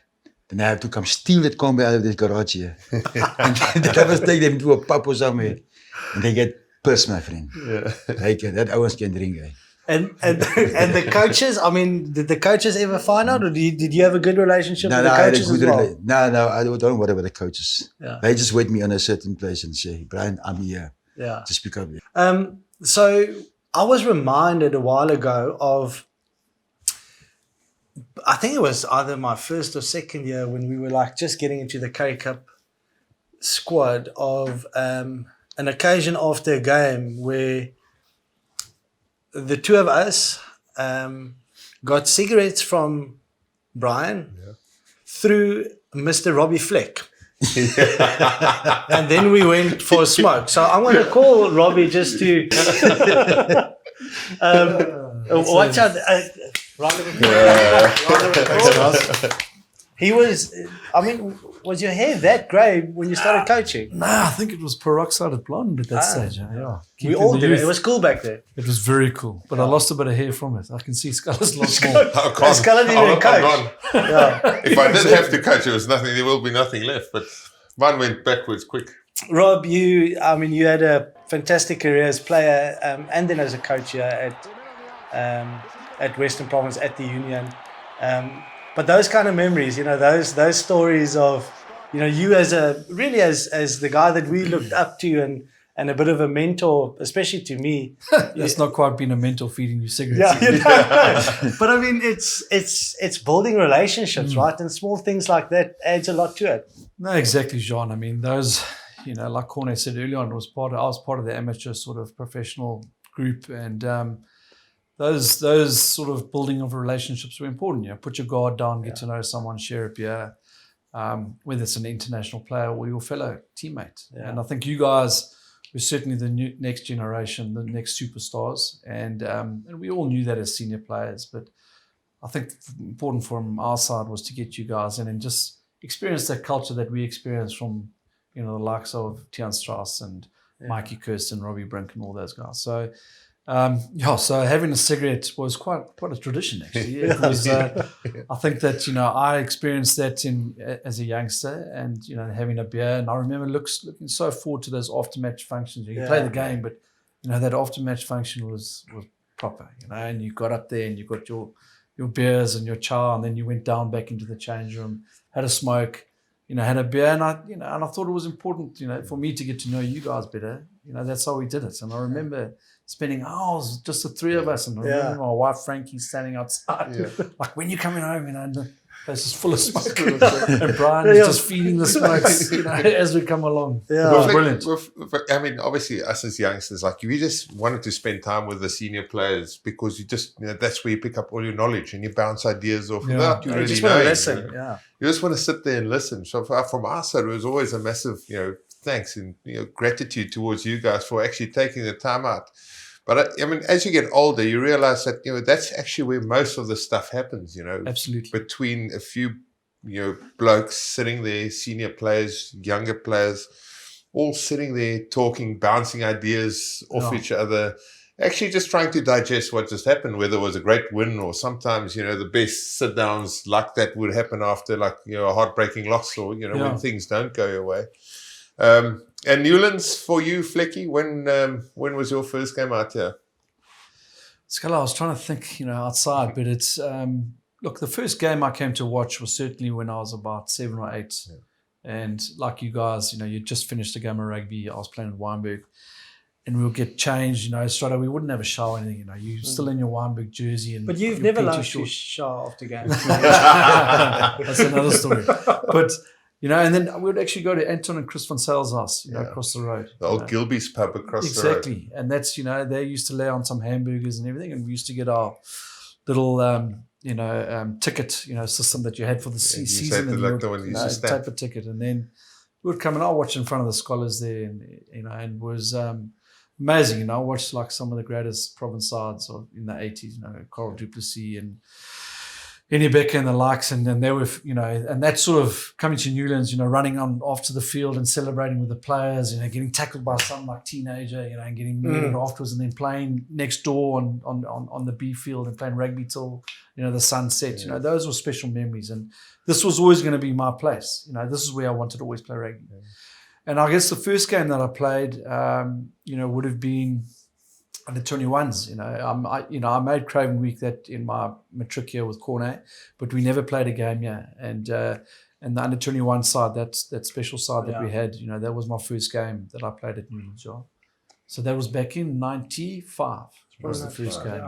Then I have to come steal that combi out of this garage here. And then I must take them to a pub or somewhere. And they get pissed, my friend. Yeah. That ones can drink, eh? And the coaches, I mean, did the coaches ever find out, or did you have a good relationship with the coaches as well? No, I don't worry about the coaches. Yeah. They just wait me on a certain place and say, Brian, I'm here. Yeah. Just pick up here. So I was reminded a while ago of, I think it was either my first or second year when we were like just getting into the Currie Cup squad, of an occasion after a game where the two of us got cigarettes from Brian through Mr. Robbie Fleck. And then we went for a smoke. So I'm going to call Robbie just to watch out. He was, I mean, was your hair that grey when you started coaching? Nah, I think it was peroxided blonde at that stage. Yeah. We all did it. It was cool back then. It was very cool, but I lost a bit of hair from it. I can see Scalla's lost more. Scalla didn't even coach. Yeah. If I didn't have to coach, there was nothing. There will be nothing left. But mine went backwards quick. Rob, you had a fantastic career as player and then as a coach here at Western Province at the Union. But those kind of memories, those stories of, you as the guy that we looked up to and a bit of a mentor, especially to me. That's not quite been a mentor feeding you cigarettes. Yeah, but I mean, it's building relationships, right? And small things like that adds a lot to it. No, exactly, Jean. I mean, those, like Corne said earlier on, I was part of the amateur sort of professional group, and those sort of building of relationships were important. You know, put your guard down, get to know someone, share a beer, whether it's an international player or your fellow teammate. Yeah. And I think you guys were certainly the next generation, the next superstars, and we all knew that as senior players. But I think important from our side was to get you guys in and just experience that culture that we experienced from, you know, the likes of Tian Strauss and Mikey Kirsten, Robbie Brink, and all those guys. So, so having a cigarette was quite a tradition, actually. It was, I think that, you know, I experienced that as a youngster, and, you know, having a beer. And I remember looking so forward to those after-match functions. You play the game, but, you know, that after-match function was proper, you know, and you got up there and you got your beers and your chow, and then you went down back into the change room, had a smoke, you know, had a beer, and I thought it was important, you know, for me to get to know you guys better. You know, that's how we did it. And I remember spending hours, just the three of us, and I remember my wife Frankie standing outside, like, when you coming home, you know, and the place is full of smoke, and Brian is just feeding the smokes, you know, as we come along. Yeah. It was brilliant. I mean, obviously, us as youngsters, like, we just wanted to spend time with the senior players because you just, you know, that's where you pick up all your knowledge and you bounce ideas off without you really just want to knowing. listen. You know? Yeah. You just want to sit there and listen. So from our side, it was always a massive, you know, thanks and, you know, gratitude towards you guys for actually taking the time out. But I mean, as you get older, you realize that, you know, that's actually where most of the stuff happens, you know. Absolutely. Between a few, you know, blokes sitting there, senior players, younger players, all sitting there talking, bouncing ideas off each other, actually just trying to digest what just happened, whether it was a great win or sometimes, you know, the best sit-downs like that would happen after, like, you know, a heartbreaking loss, or, you know, when things don't go your way. And Newlands, for you, Flecky, when was your first game out here? Scalla, I was trying to think, you know, outside, but it's, look, the first game I came to watch was certainly when I was about 7 or 8. And like you guys, you know, you just finished a game of rugby. I was playing in Wynberg, and we'll get changed, you know, straight away. We wouldn't have a shower or anything, you know. You're still in your Wynberg jersey. But you've never liked to shower after games. That's another story. But, you know, and then we would actually go to Anton and Chris van Sale's house, you know, across the road. The old Gilby's pub across the road. Exactly. And that's, you know, they used to lay on some hamburgers and everything, and we used to get our little, ticket, you know, system that you had for the season. And like the one you used to stamp. Type of ticket. And then we would come and I watch in front of the scholars there, and, you know, and it was amazing. You know, I watched like some of the greatest province sides in the 80s, you know, Coral Duplessis and Henny Becker and the likes, and they were, you know, and that sort of coming to Newlands, you know, running on off to the field and celebrating with the players, you know, getting tackled by some like teenager, you know, and getting murdered afterwards, and then playing next door on the B field and playing rugby till, you know, the sun set. You know, those were special memories, and this was always going to be my place. You know, this is where I wanted to always play rugby. And I guess the first game that I played, you know, would have been under 21s, you know, I made Craven Week that in my matric year with Corne, but we never played a game here. And the under 21 side, that special side that we had, you know, that was my first game that I played at Newlands. So that was back in 95. Was the first game.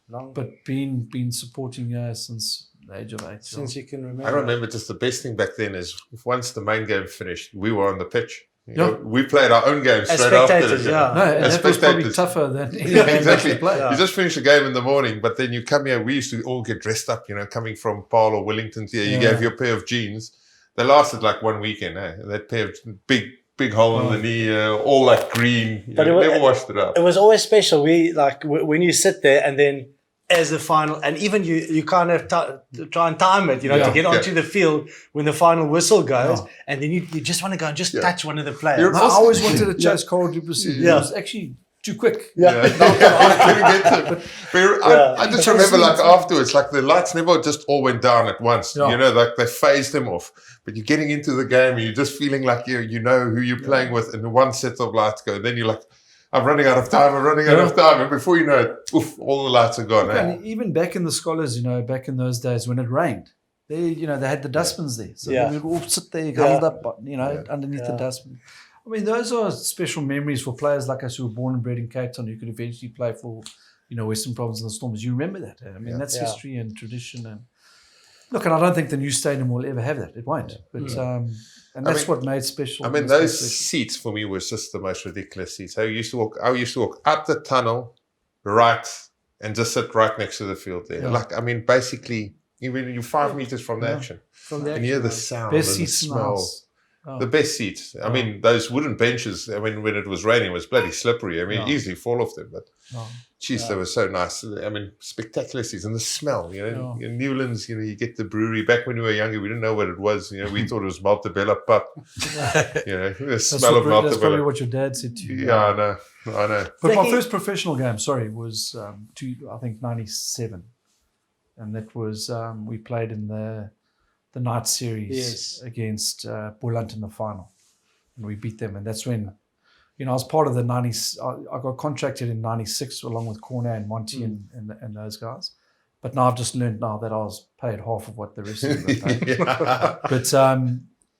Long. But been supporting since the age of 8. Since you can remember. I remember just the best thing back then is once the main game finished, we were on the pitch. You know, we played our own game straight after the game. No, and that was probably tougher than any game exactly. to play. You just finish the game in the morning, but then you come here. We used to all get dressed up, you know, coming from Paarl or Wellington here. You gave your pair of jeans. They lasted like 1 weekend. That pair of big hole in the knee, all like green. But never washed it up. It was always special. We like when you sit there and then as the final, and even you kind of try and time it, you know, to get onto the field when the final whistle goes, and then you just want to go and just touch one of the players. I always wanted to chase Coral Duplessis. It was actually too quick. I just remember, like, afterwards, like the lights never just all went down at once. You know, like they phased them off. But you're getting into the game and you're just feeling like you know who you're playing with, and one set of lights go, and then you're like, I'm running out of time. And before you know it, all the lights are gone. And even back in the scholars, you know, back in those days when it rained, they had the dustbins there. So we would all sit there huddled up, you know, underneath the dustbin. I mean, those are special memories for players like us who were born and bred in Cape Town, who could eventually play for, you know, Western Province and the Stormers. You remember that. I mean, that's history and tradition. And look, and I don't think the new stadium will ever have that. It won't. But and that's what made special. I mean, those seats for me was just the most ridiculous seats. I used to walk out the tunnel, right, and just sit right next to the field there. Yeah. Like, I mean, basically, even you're 5 meters from the action. From the And you hear the action, sound Best and the seats in the smell. house. Oh. The best seats. I mean, those wooden benches, I mean, when it was raining, it was bloody slippery. I mean, Yeah. easily fall off them. But, Oh. geez, they were so nice. I mean, spectacular seats. And the smell, you know. Yeah. In Newlands, you know, you get the brewery. Back when we were younger, we didn't know what it was. You know, we thought it was Maltabella pup. You know, the smell of That's probably Maltabella. what your dad said to you. Yeah, I know. I know. But my Flecky- first professional game, was I think 97, and that was we played in the night series Yes. against Boland in the final, and we beat them. And that's when, you know, I was part of the 90s. I got contracted in 96 along with Corne and Monty and those guys. But now I've just learned now that I was paid half of what the rest of them paid. Yeah. But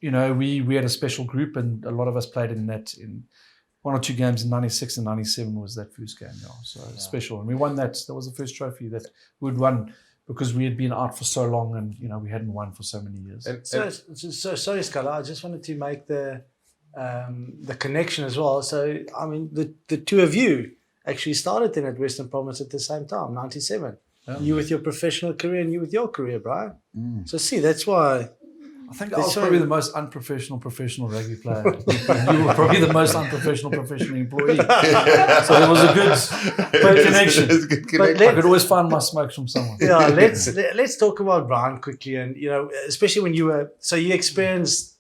you know, we had a special group, and a lot of us played in that in 1 or 2 games in 96 and 97 was that first game. Yeah. So special. And we won that. That was the first trophy that we'd won because we had been out for so long, and, you know, we hadn't won for so many years. And, So sorry, Scalla. I just wanted to make the connection as well. So I mean, the two of you actually started then at Western Province at the same time, 97. Yeah. You with your professional career and you with your career, Brian. So see, that's why. I think I That's was probably right. the most unprofessional professional rugby player. You were probably the most unprofessional professional employee. So there was a good connection. It's a good But connection. I could always find my smokes from someone. Yeah, let's talk about Brian quickly, and you know, especially when you experienced,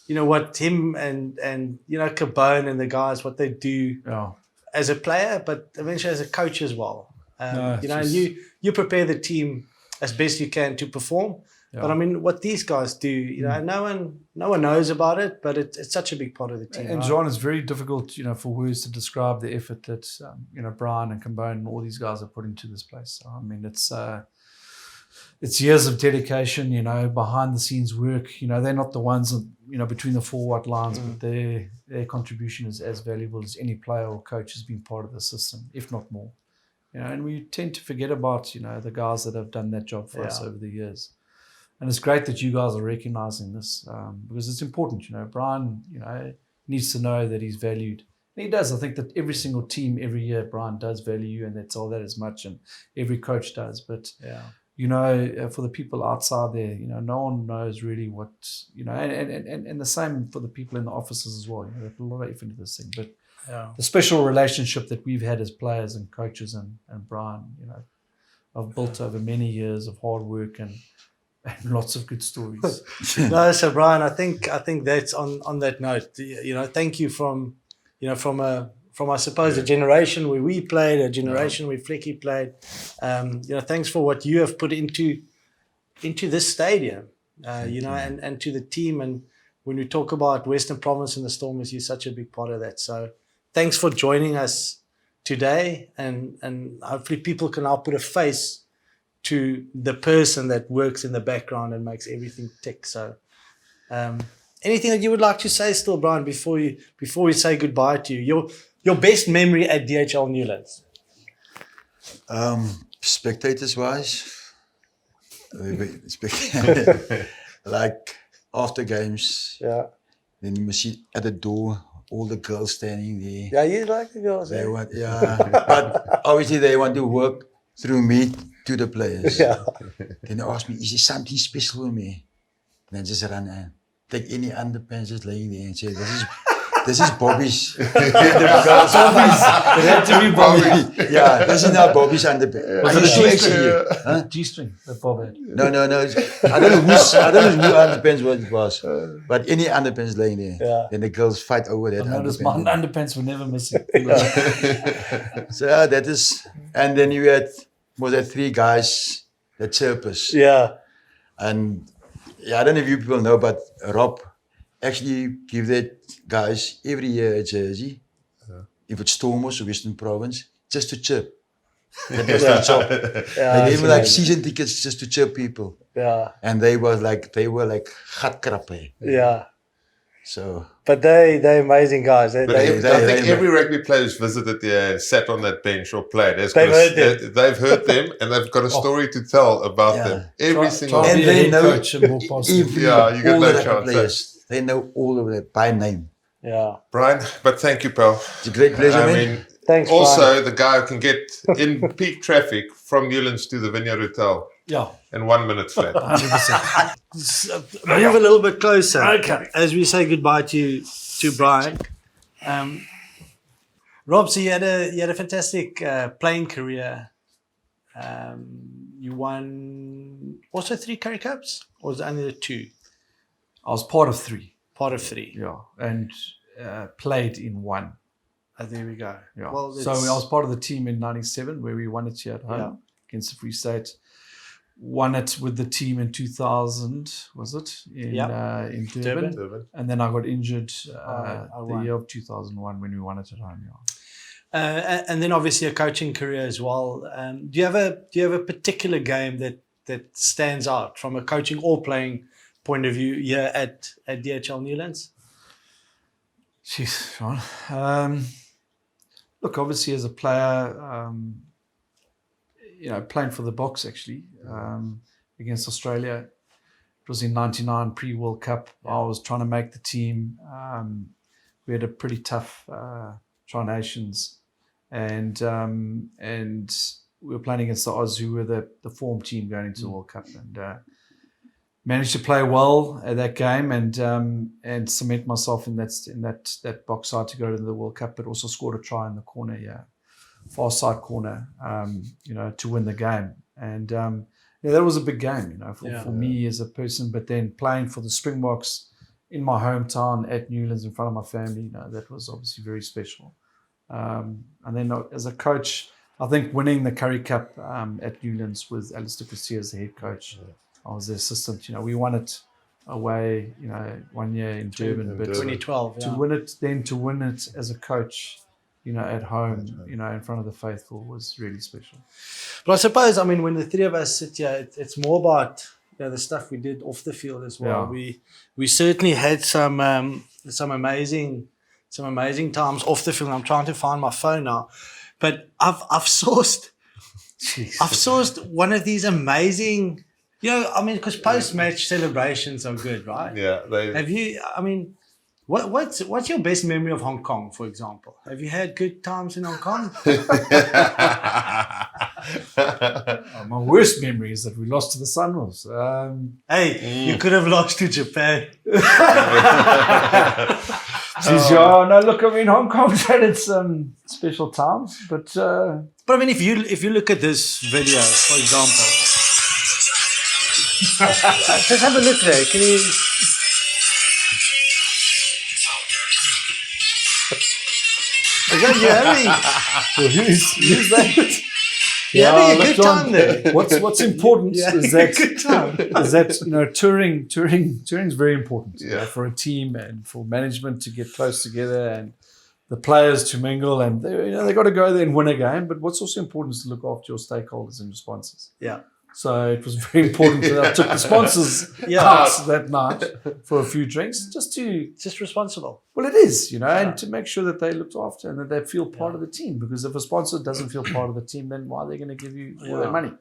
you know, what him and you know, Cabone and the guys, what they do Yeah. as a player, but eventually as a coach as well. No, You know, it's and you prepare the team as best you can to perform. But I mean, what these guys do, you know, no one knows about it, but it's such a big part of the team. And right? John, it's very difficult, you know, for words to describe the effort that you know, Brian and Cambone and all these guys are putting into this place. I mean, it's years of dedication, you know, behind the scenes work. You know, they're not the ones, you know, between the 4 white lines, but their contribution is as valuable as any player or coach has been part of the system, if not more. You know, and we tend to forget about, you know, the guys that have done that job for us over the years. And it's great that you guys are recognizing this because it's important. You know, Brian, you know, needs to know that he's valued. And he does. I think that every single team, every year, Brian does value you, and that's all that as much. And every coach does. But, you know, for the people outside there, you know, no one knows really what, you know, and the same for the people in the offices as well. You know, they put a lot of effort into this thing. But the special relationship that we've had as players and coaches and Brian, you know, I've built over many years of hard work and lots of good stories. No, so Brian, I think that's on that note. You know, thank you from I suppose a generation where we played, a generation where Flecky played. You know, thanks for what you have put into this stadium. You know, and to the team. And when we talk about Western Province and the Stormers, you're such a big part of that. So thanks for joining us today, and hopefully people can now put a face to the person that works in the background and makes everything tick. So anything that you would like to say still, Brian, before we say goodbye to you, your best memory at DHL Newlands? Spectators wise, like after games, then you must see at the door all the girls standing there. Yeah, you like the girls. They want, but obviously they want to work through me to the players. Yeah. Then they ask me, is there something special with me? And I just run in, take any underpants just laying there and say, this is Bobby's. The girls, it had to be Bobby. Yeah, this is now Bobby's underpants. Was Are it you a sure G-string? it's here? G-string that Bob had. No. I don't know who underpants what it was, but any underpants laying there. Yeah. Then the girls fight over that I noticed my underpants. underpants were never missing. So that is, and then you had, was there 3 guys that chirpers. Yeah. And I don't know if you people know, but Rob actually give that guys every year a jersey, if it's Stormers or Western Province, just to chirp. That was their job. They gave me like season tickets just to chirp people. Yeah. And they were like gatkrappe. Yeah. So But they're amazing guys. But I think every rugby player who's visited there and sat on that bench or played, they've heard them and they've got a story to tell about them. Every single try and to be a they head know coach and more positive. every, Yeah, you got all no the chance, players. They know all of them by name. Yeah. Brian, but thank you, pal. It's a great pleasure, I man. mean, Thanks, Brian. Also, the guy who can get in peak traffic from Newlands to the Vineyard Hotel Yeah, in 1 minute flat. 100%. Move a little bit closer. Okay. As we say goodbye to Brian. Rob, so you had a fantastic playing career. You won also 3 Currie Cups, or was it only the 2? I was part of 3. Part of 3. Yeah, and played in 1. Oh, there we go. Yeah. Well, So I was part of the team in '97 where we won it here at home against the Free State. Won it with the team in 2000, was it? In Durban. Durban. And then I got injured I the won. year of 2001 when we won it at home. Yeah. And then obviously a coaching career as well. Do you have a particular game that stands out from a coaching or playing point of view here at DHL Newlands? Jeez, Sean. Look, obviously as a player, playing for the Boks actually against Australia. It was in '99 pre-World Cup. I was trying to make the team. We had a pretty tough Tri-Nations, and we were playing against the Oz, who were the form team going into the World Cup, and managed to play well at that game and cement myself in that box side to go to the World Cup, but also scored a try in the corner, far side corner, to win the game. And that was a big game, for me as a person. But then playing for the Springboks in my hometown at Newlands in front of my family, that was obviously very special. And then as a coach, I think winning the Currie Cup at Newlands with Alistair Christie as the head coach. I was the assistant. We won it away, 1 year in Durban, but 2012. to win it as a coach, at home, in front of the faithful was really special. But I suppose, when the 3 of us sit here, it's more about the stuff we did off the field as well. Yeah. We certainly had some amazing times off the field. I'm trying to find my phone now, but I've sourced one of these amazing. Because post-match celebrations are good, right? Yeah. Have you? What's your best memory of Hong Kong, for example? Have you had good times in Hong Kong? My worst memory is that we lost to the Sunwolves. You could have lost to Japan. Hong Kong's had its special times, but if you look at this video, for example, just have a look there. Can you? Is that you having? who's that? You're having a good time there. What's important is that good time. touring's very important for a team and for management to get close together and the players to mingle, and they got to go there and win a game. But what's also important is to look after your stakeholders and your sponsors. Yeah. So it was very important that I took the sponsors out that night for a few drinks, just responsible. Well, it is, and to make sure that they looked after and that they feel part of the team. Because if a sponsor doesn't feel part of the team, then why are they going to give you all their money?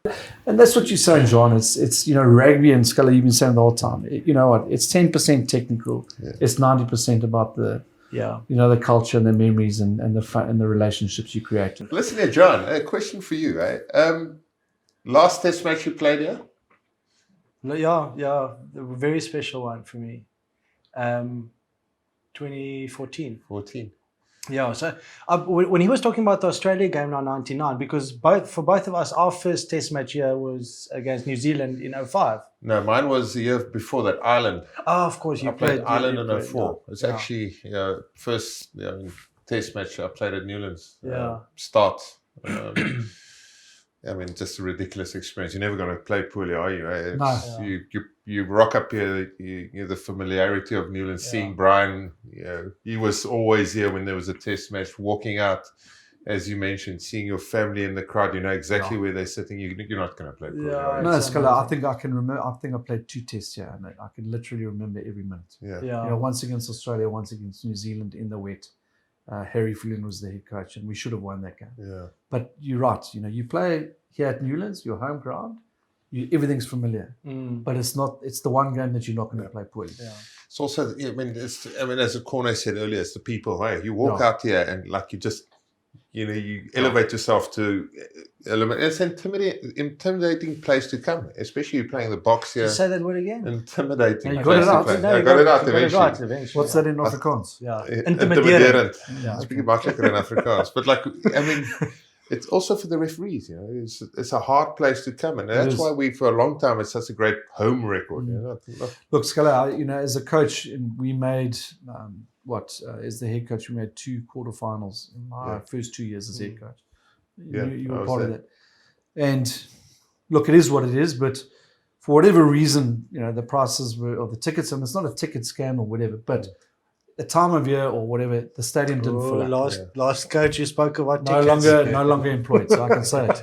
And that's what you're saying, John. It's rugby and Scalla, you've been saying the whole time. You know what? It's 10% technical. Yeah. It's 90% about the the culture and the memories and the fun and the relationships you create. Listen here, John. A question for you, last test match you played here? Yeah, a very special one for me. 2014. 14. Yeah, so when he was talking about the Australia game now, 99, because for both of us, our first test match here was against New Zealand in 05. No, mine was the year before that, Ireland. Oh, of course, I played Ireland in 04. It's actually first test match I played at Newlands. Start. Just a ridiculous experience. You're never going to play poorly, are you? No. You rock up here, the familiarity of Newlands, seeing Brian, he was always here when there was a test match, walking out, as you mentioned, seeing your family in the crowd, you know exactly where they're sitting. You're not going to play poorly. No, Scalla, I think I can remember. I think I played 2 tests here, and I can literally remember every minute. Once against Australia, once against New Zealand in the wet. Harry Flynn was the head coach, and we should have won that game. Yeah. But you're right. You play here at Newlands, your home ground. Everything's familiar, but it's not. It's the one game that you're not going to play poorly. Yeah. It's also, as Corne said earlier, it's the people. Hey, you walk out here and you elevate yourself to element. It's an intimidating place to come, especially you playing the box here. Just say that word again. Intimidating. Yeah, you got it place to out. play. No, I you got it out you got it eventually. right eventually. What's that in Afrikaans? Yeah. Intimiderend. Yeah, Speak about lekker in Afrikaans. But like, I mean, it's also for the referees, it's a hard place to come. And that's why for a long time, it's such a great home record. Look, Scalla, as a coach, we made, as the head coach, we made 2 quarterfinals in my first 2 years as head coach. You were part of that. And look, it is what it is, but for whatever reason, the prices or the tickets, and it's not a ticket scam or whatever, but a time of year or whatever, the stadium didn't fill up. Last coach you spoke about no longer employed, so I can say it.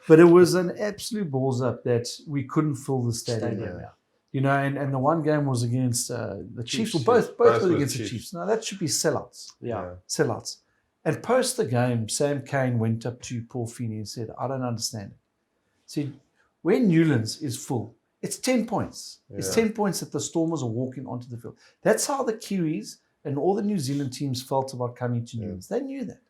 But it was an absolute balls up that we couldn't fill the stadium. And the one game was against the Chiefs. Well, both were against the Chiefs. Now that should be sellouts. Sellouts. And post the game, Sam Kane went up to Paul Feeney and said, "I don't understand it." He said, when Newlands is full, it's 10 points. It's 10 points that the Stormers are walking onto the field. That's how the Kiwis and all the New Zealand teams felt about coming to Newlands. They knew that.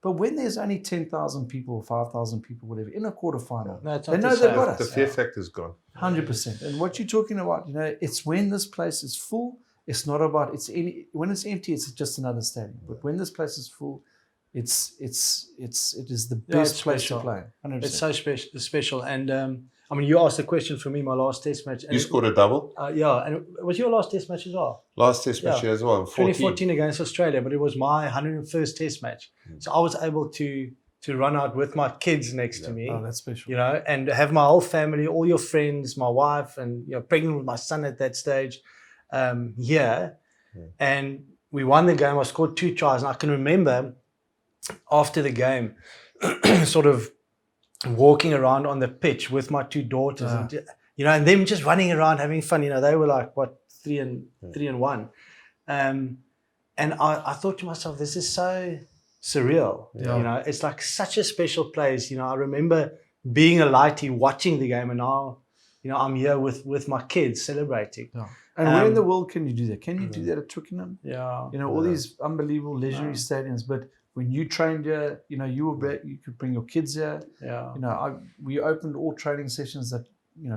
But when there's only 10,000 people or 5,000 people, whatever, in a quarterfinal, they know they've got us. The fear factor's gone. 100%. And what you're talking about, it's when this place is full. It's not about when it's empty. It's just another stadium. But when this place is full, it is the best place to play. 100%. It's so special. And you asked a question for me, my last test match. You scored a double? And it was your last test match as well? Last test match as well, 2014 against Australia, but it was my 101st test match. So I was able to run out with my kids next to me. Oh, that's special. And have my whole family, all your friends, my wife, and pregnant with my son at that stage here. And we won the game. I scored 2 tries. And I can remember after the game sort of walking around on the pitch with my 2 daughters, and them just running around having fun. They were like 3 and 1, and I thought to myself, this is so surreal. It's like such a special place. I remember being a lightie watching the game, and now I'm here with my kids celebrating. And where in the world can you do that? Can you do that at Twickenham? All these unbelievable legendary stadiums, but when you trained here, you could bring your kids here. We opened all training sessions that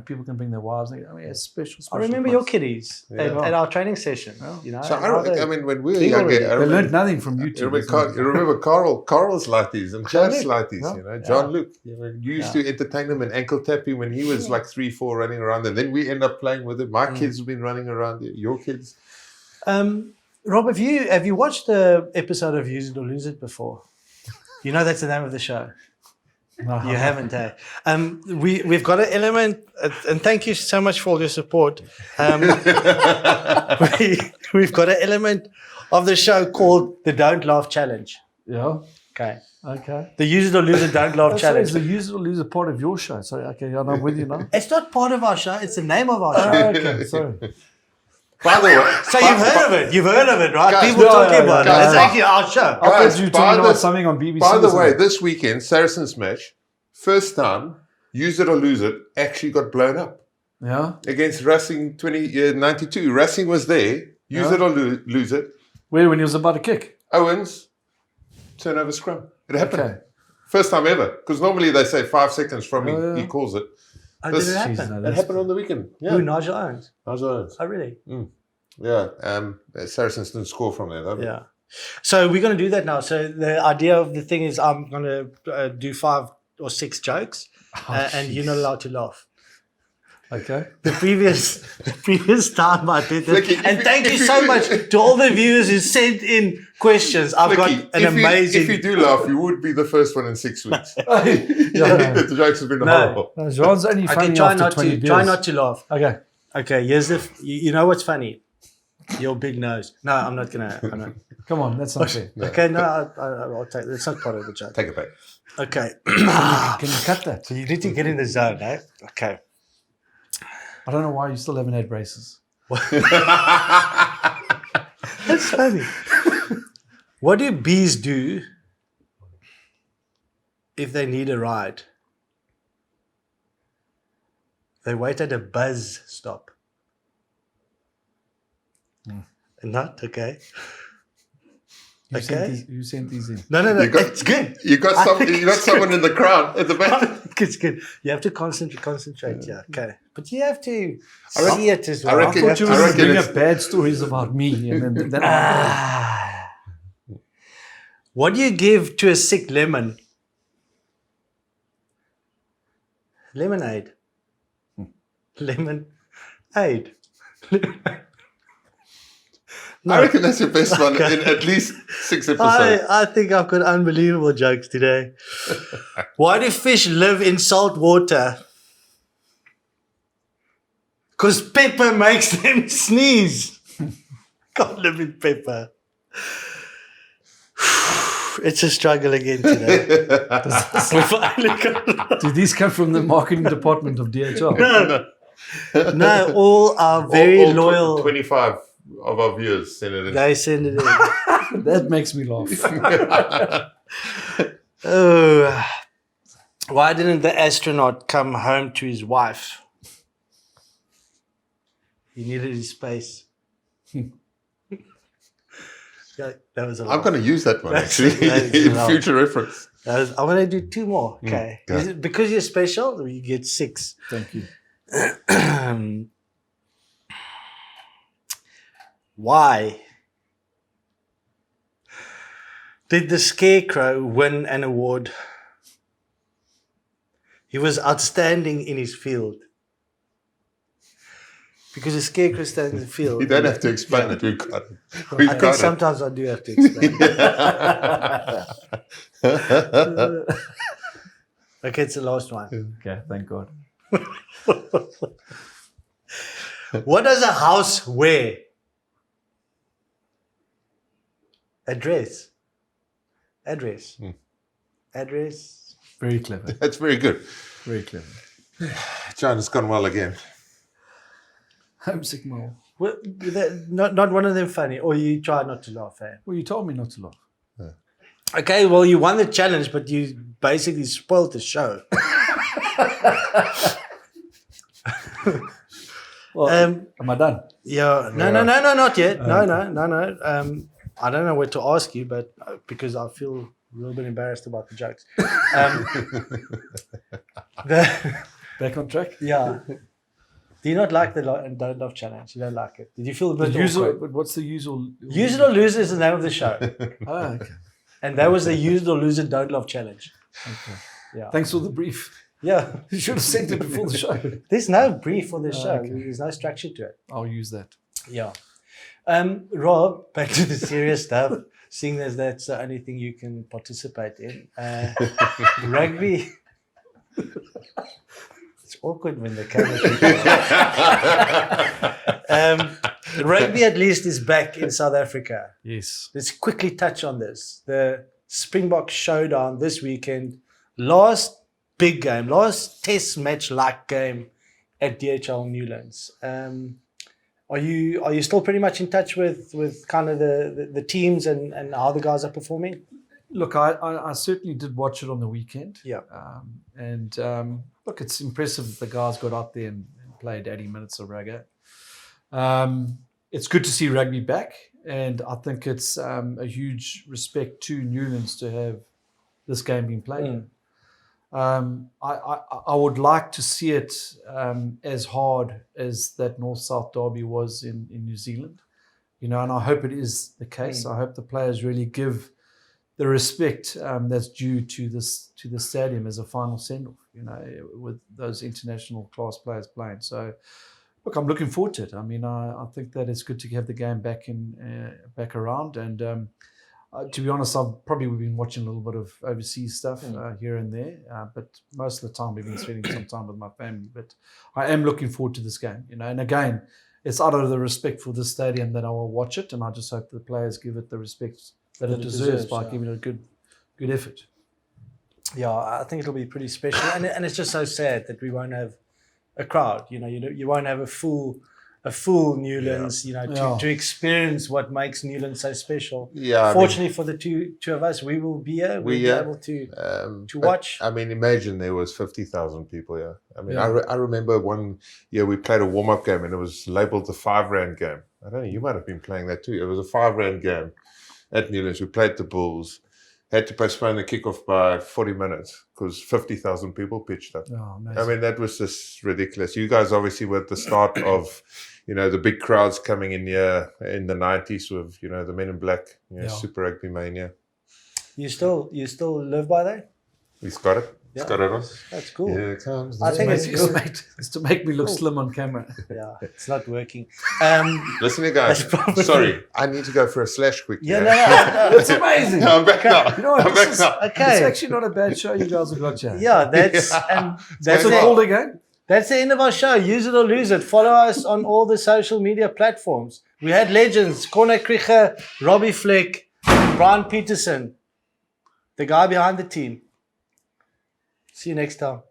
people can bring their wives. It's special. I remember your kiddies at our training session. So when we were younger, they learned nothing from YouTube. You remember Carl's lighties and John's lighties. John Luke. You used to entertain him and ankle tap him when he was like 3-4 running around, and then we end up playing with him. My kids have been running around. Your kids. Rob, have you watched the episode of Use It or Lose It before? That's the name of the show. No, you haven't, eh? We've got an element, and thank you so much for all your support. We've got an element of the show called the Don't Laugh Challenge. Yeah. Okay. Okay. The Use It or Lose It Don't Laugh Challenge. Is the Use It or Lose It part of your show? Sorry, okay, I'm with you now. It's not part of our show. It's the name of our show. Okay, sorry. By the way, so you've heard of it. You've heard of it, right? Guys, People talking about it. It's actually our show. I thought you were talking about something on BBC. By the way, this weekend, Saracens match, first time, Use It or Lose It, actually got blown up. Yeah. Against Racing 92. Racing was there. Use It or Lose It. Where, when he was about to kick? Owens, turnover scrum. It happened. Okay. First time ever. Because normally they say 5 seconds from he calls it. Did it happen? It happened on the weekend. Yeah. Who, Nigel Owens? Nigel Owens. Oh, really? Yeah. Saracens didn't score from there, though. Yeah. So we're going to do that now. So the idea of the thing is I'm going to do 5 or 6 jokes, and you're not allowed to laugh. Okay. The previous time I did this, and thank you so much to all the viewers who sent in questions. I've got an amazing. If you do laugh, you would be the first one in 6 weeks. The jokes have been horrible. No, John's only funny after 20 beers. Try not to laugh. Okay. Here's you know what's funny? Your big nose. No, I'm not gonna. Come on, that's not fair. Okay, no, I'll take. That's not part of the joke. Take it back. Okay. Can you cut that? So you need to get in the zone, eh? Okay. I don't know why you still haven't had braces. That's funny. What do bees do if they need a ride? They wait at a buzz stop. Not okay. Who sent these in? No. It's good. You got someone in the crowd at the back. It's good. You have to concentrate. Yeah. Okay. But you have to I reckon- see it as well. I I reckon- thought you were I going to reckon bring it's- up bad stories about me. And then What do you give to a sick lemon? Lemonade. Lemonade. I reckon that's your best one in at least 6 episodes. I think I've got unbelievable jokes today. Why do fish live in salt water? Because pepper makes them sneeze. Can't live in pepper. It's a struggle again today. We finally got- do these come from the marketing department of DHL? No, all are very All loyal. 25 of our viewers send it in. They send it in. That makes me laugh. Oh, why didn't the astronaut come home to his wife? He needed his space. Yeah, that was a lot. I'm going to use that one That's- actually that's in enough. future reference. I'm going to do 2 more. Okay. go. Is it because you're special, you get 6. Thank you. Why did the Scarecrow win an award? He was outstanding in his field. Because the Scarecrow stands in the field. You don't have to explain it. We've got it. I We've think got it. sometimes I do have to explain. Okay, it's the last one. Okay, thank God. What does a house wear? Address. Address. Address. Very clever. That's very good. Very clever. John, it's gone well again. Homesick Mole. Well, not one of them funny, or you try not to laugh, eh? Well, you told me not to laugh. Okay, well, you won the challenge, but you basically spoiled the show. Well, am I done? Yeah, no, not yet. No. I don't know what to ask you, but because I feel a little bit embarrassed about the jokes. Back on track? Yeah. Do you not like the Don't Love Challenge? You don't like it? Did you feel a bit awkward? But what's the usual? Use it or lose it is the name of the show. Ah, okay. And that was the Use it or lose it Don't Love Challenge. Okay. Yeah. Thanks for the brief. Yeah. You should have sent it before the show. There's no brief for this show. okay. There's no structure to it. I'll use that. Yeah. Rob, back to the serious stuff, seeing as that's the only thing you can participate in. Rugby. It's awkward when the camera. Rugby at least is back in South Africa. Yes. Let's quickly touch on this. The Springbok Showdown this weekend. Last big game, last test match like game at DHL Newlands. Are you still pretty much in touch with kind of the teams and how the guys are performing? Look, I certainly did watch it on the weekend. Yeah. Look, it's impressive that the guys got out there and played 80 minutes of rugby. It's good to see rugby back, and I think it's a huge respect to Newlands to have this game being played. I would like to see it as hard as that North-South derby was in New Zealand, and I hope it is the case. I hope the players really give the respect that's due to the stadium as a final send-off, with those international class players playing. So, look, I'm looking forward to it. I mean, I think that it's good to have the game back around. And to be honest, I've probably been watching a little bit of overseas stuff here and there, but most of the time we've been spending some time with my family. But I am looking forward to this game, And again, it's out of the respect for the stadium that I will watch it, and I just hope the players give it the respect that it deserves by giving it a good effort. Yeah, I think it'll be pretty special, and it's just so sad that we won't have a crowd. You won't have a full Newlands. To experience what makes Newlands so special. Yeah. Fortunately for the two of us, we will be here. We'll be able to watch. I mean, imagine there was 50,000 people here. I mean, Yeah. I remember one year we played a warm-up game and it was labelled the 5 Rand game. I don't know, you might have been playing that too. It was a 5 Rand game. at Newlands. We played the Bulls. Had to postpone the kickoff by 40 minutes because 50,000 people pitched up. Oh, amazing. I mean, that was just ridiculous. You guys obviously were at the start of, the big crowds coming in here in the 90s with, the Men in Black, Super Rugby Mania. You still live by that? He's got it. He's Yeah. got it on. That's cool. Here comes I the think it's sun. cool. It's to make me look slim on camera. Yeah, it's not working. Listen here, guys. That's probably- Sorry, I need to go for a slash quickly. Yeah, no. It's amazing. No, I'm back now. You know what? I'm This back is, now. Okay. It's actually not a bad show you guys have got here. Yeah, that's and that's What's it called again? That's the end of our show. Use it or lose it. Follow us on all the social media platforms. We had legends: Corne Krige, Robbie Fleck, Brian Peterson, the guy behind the team. See you next time.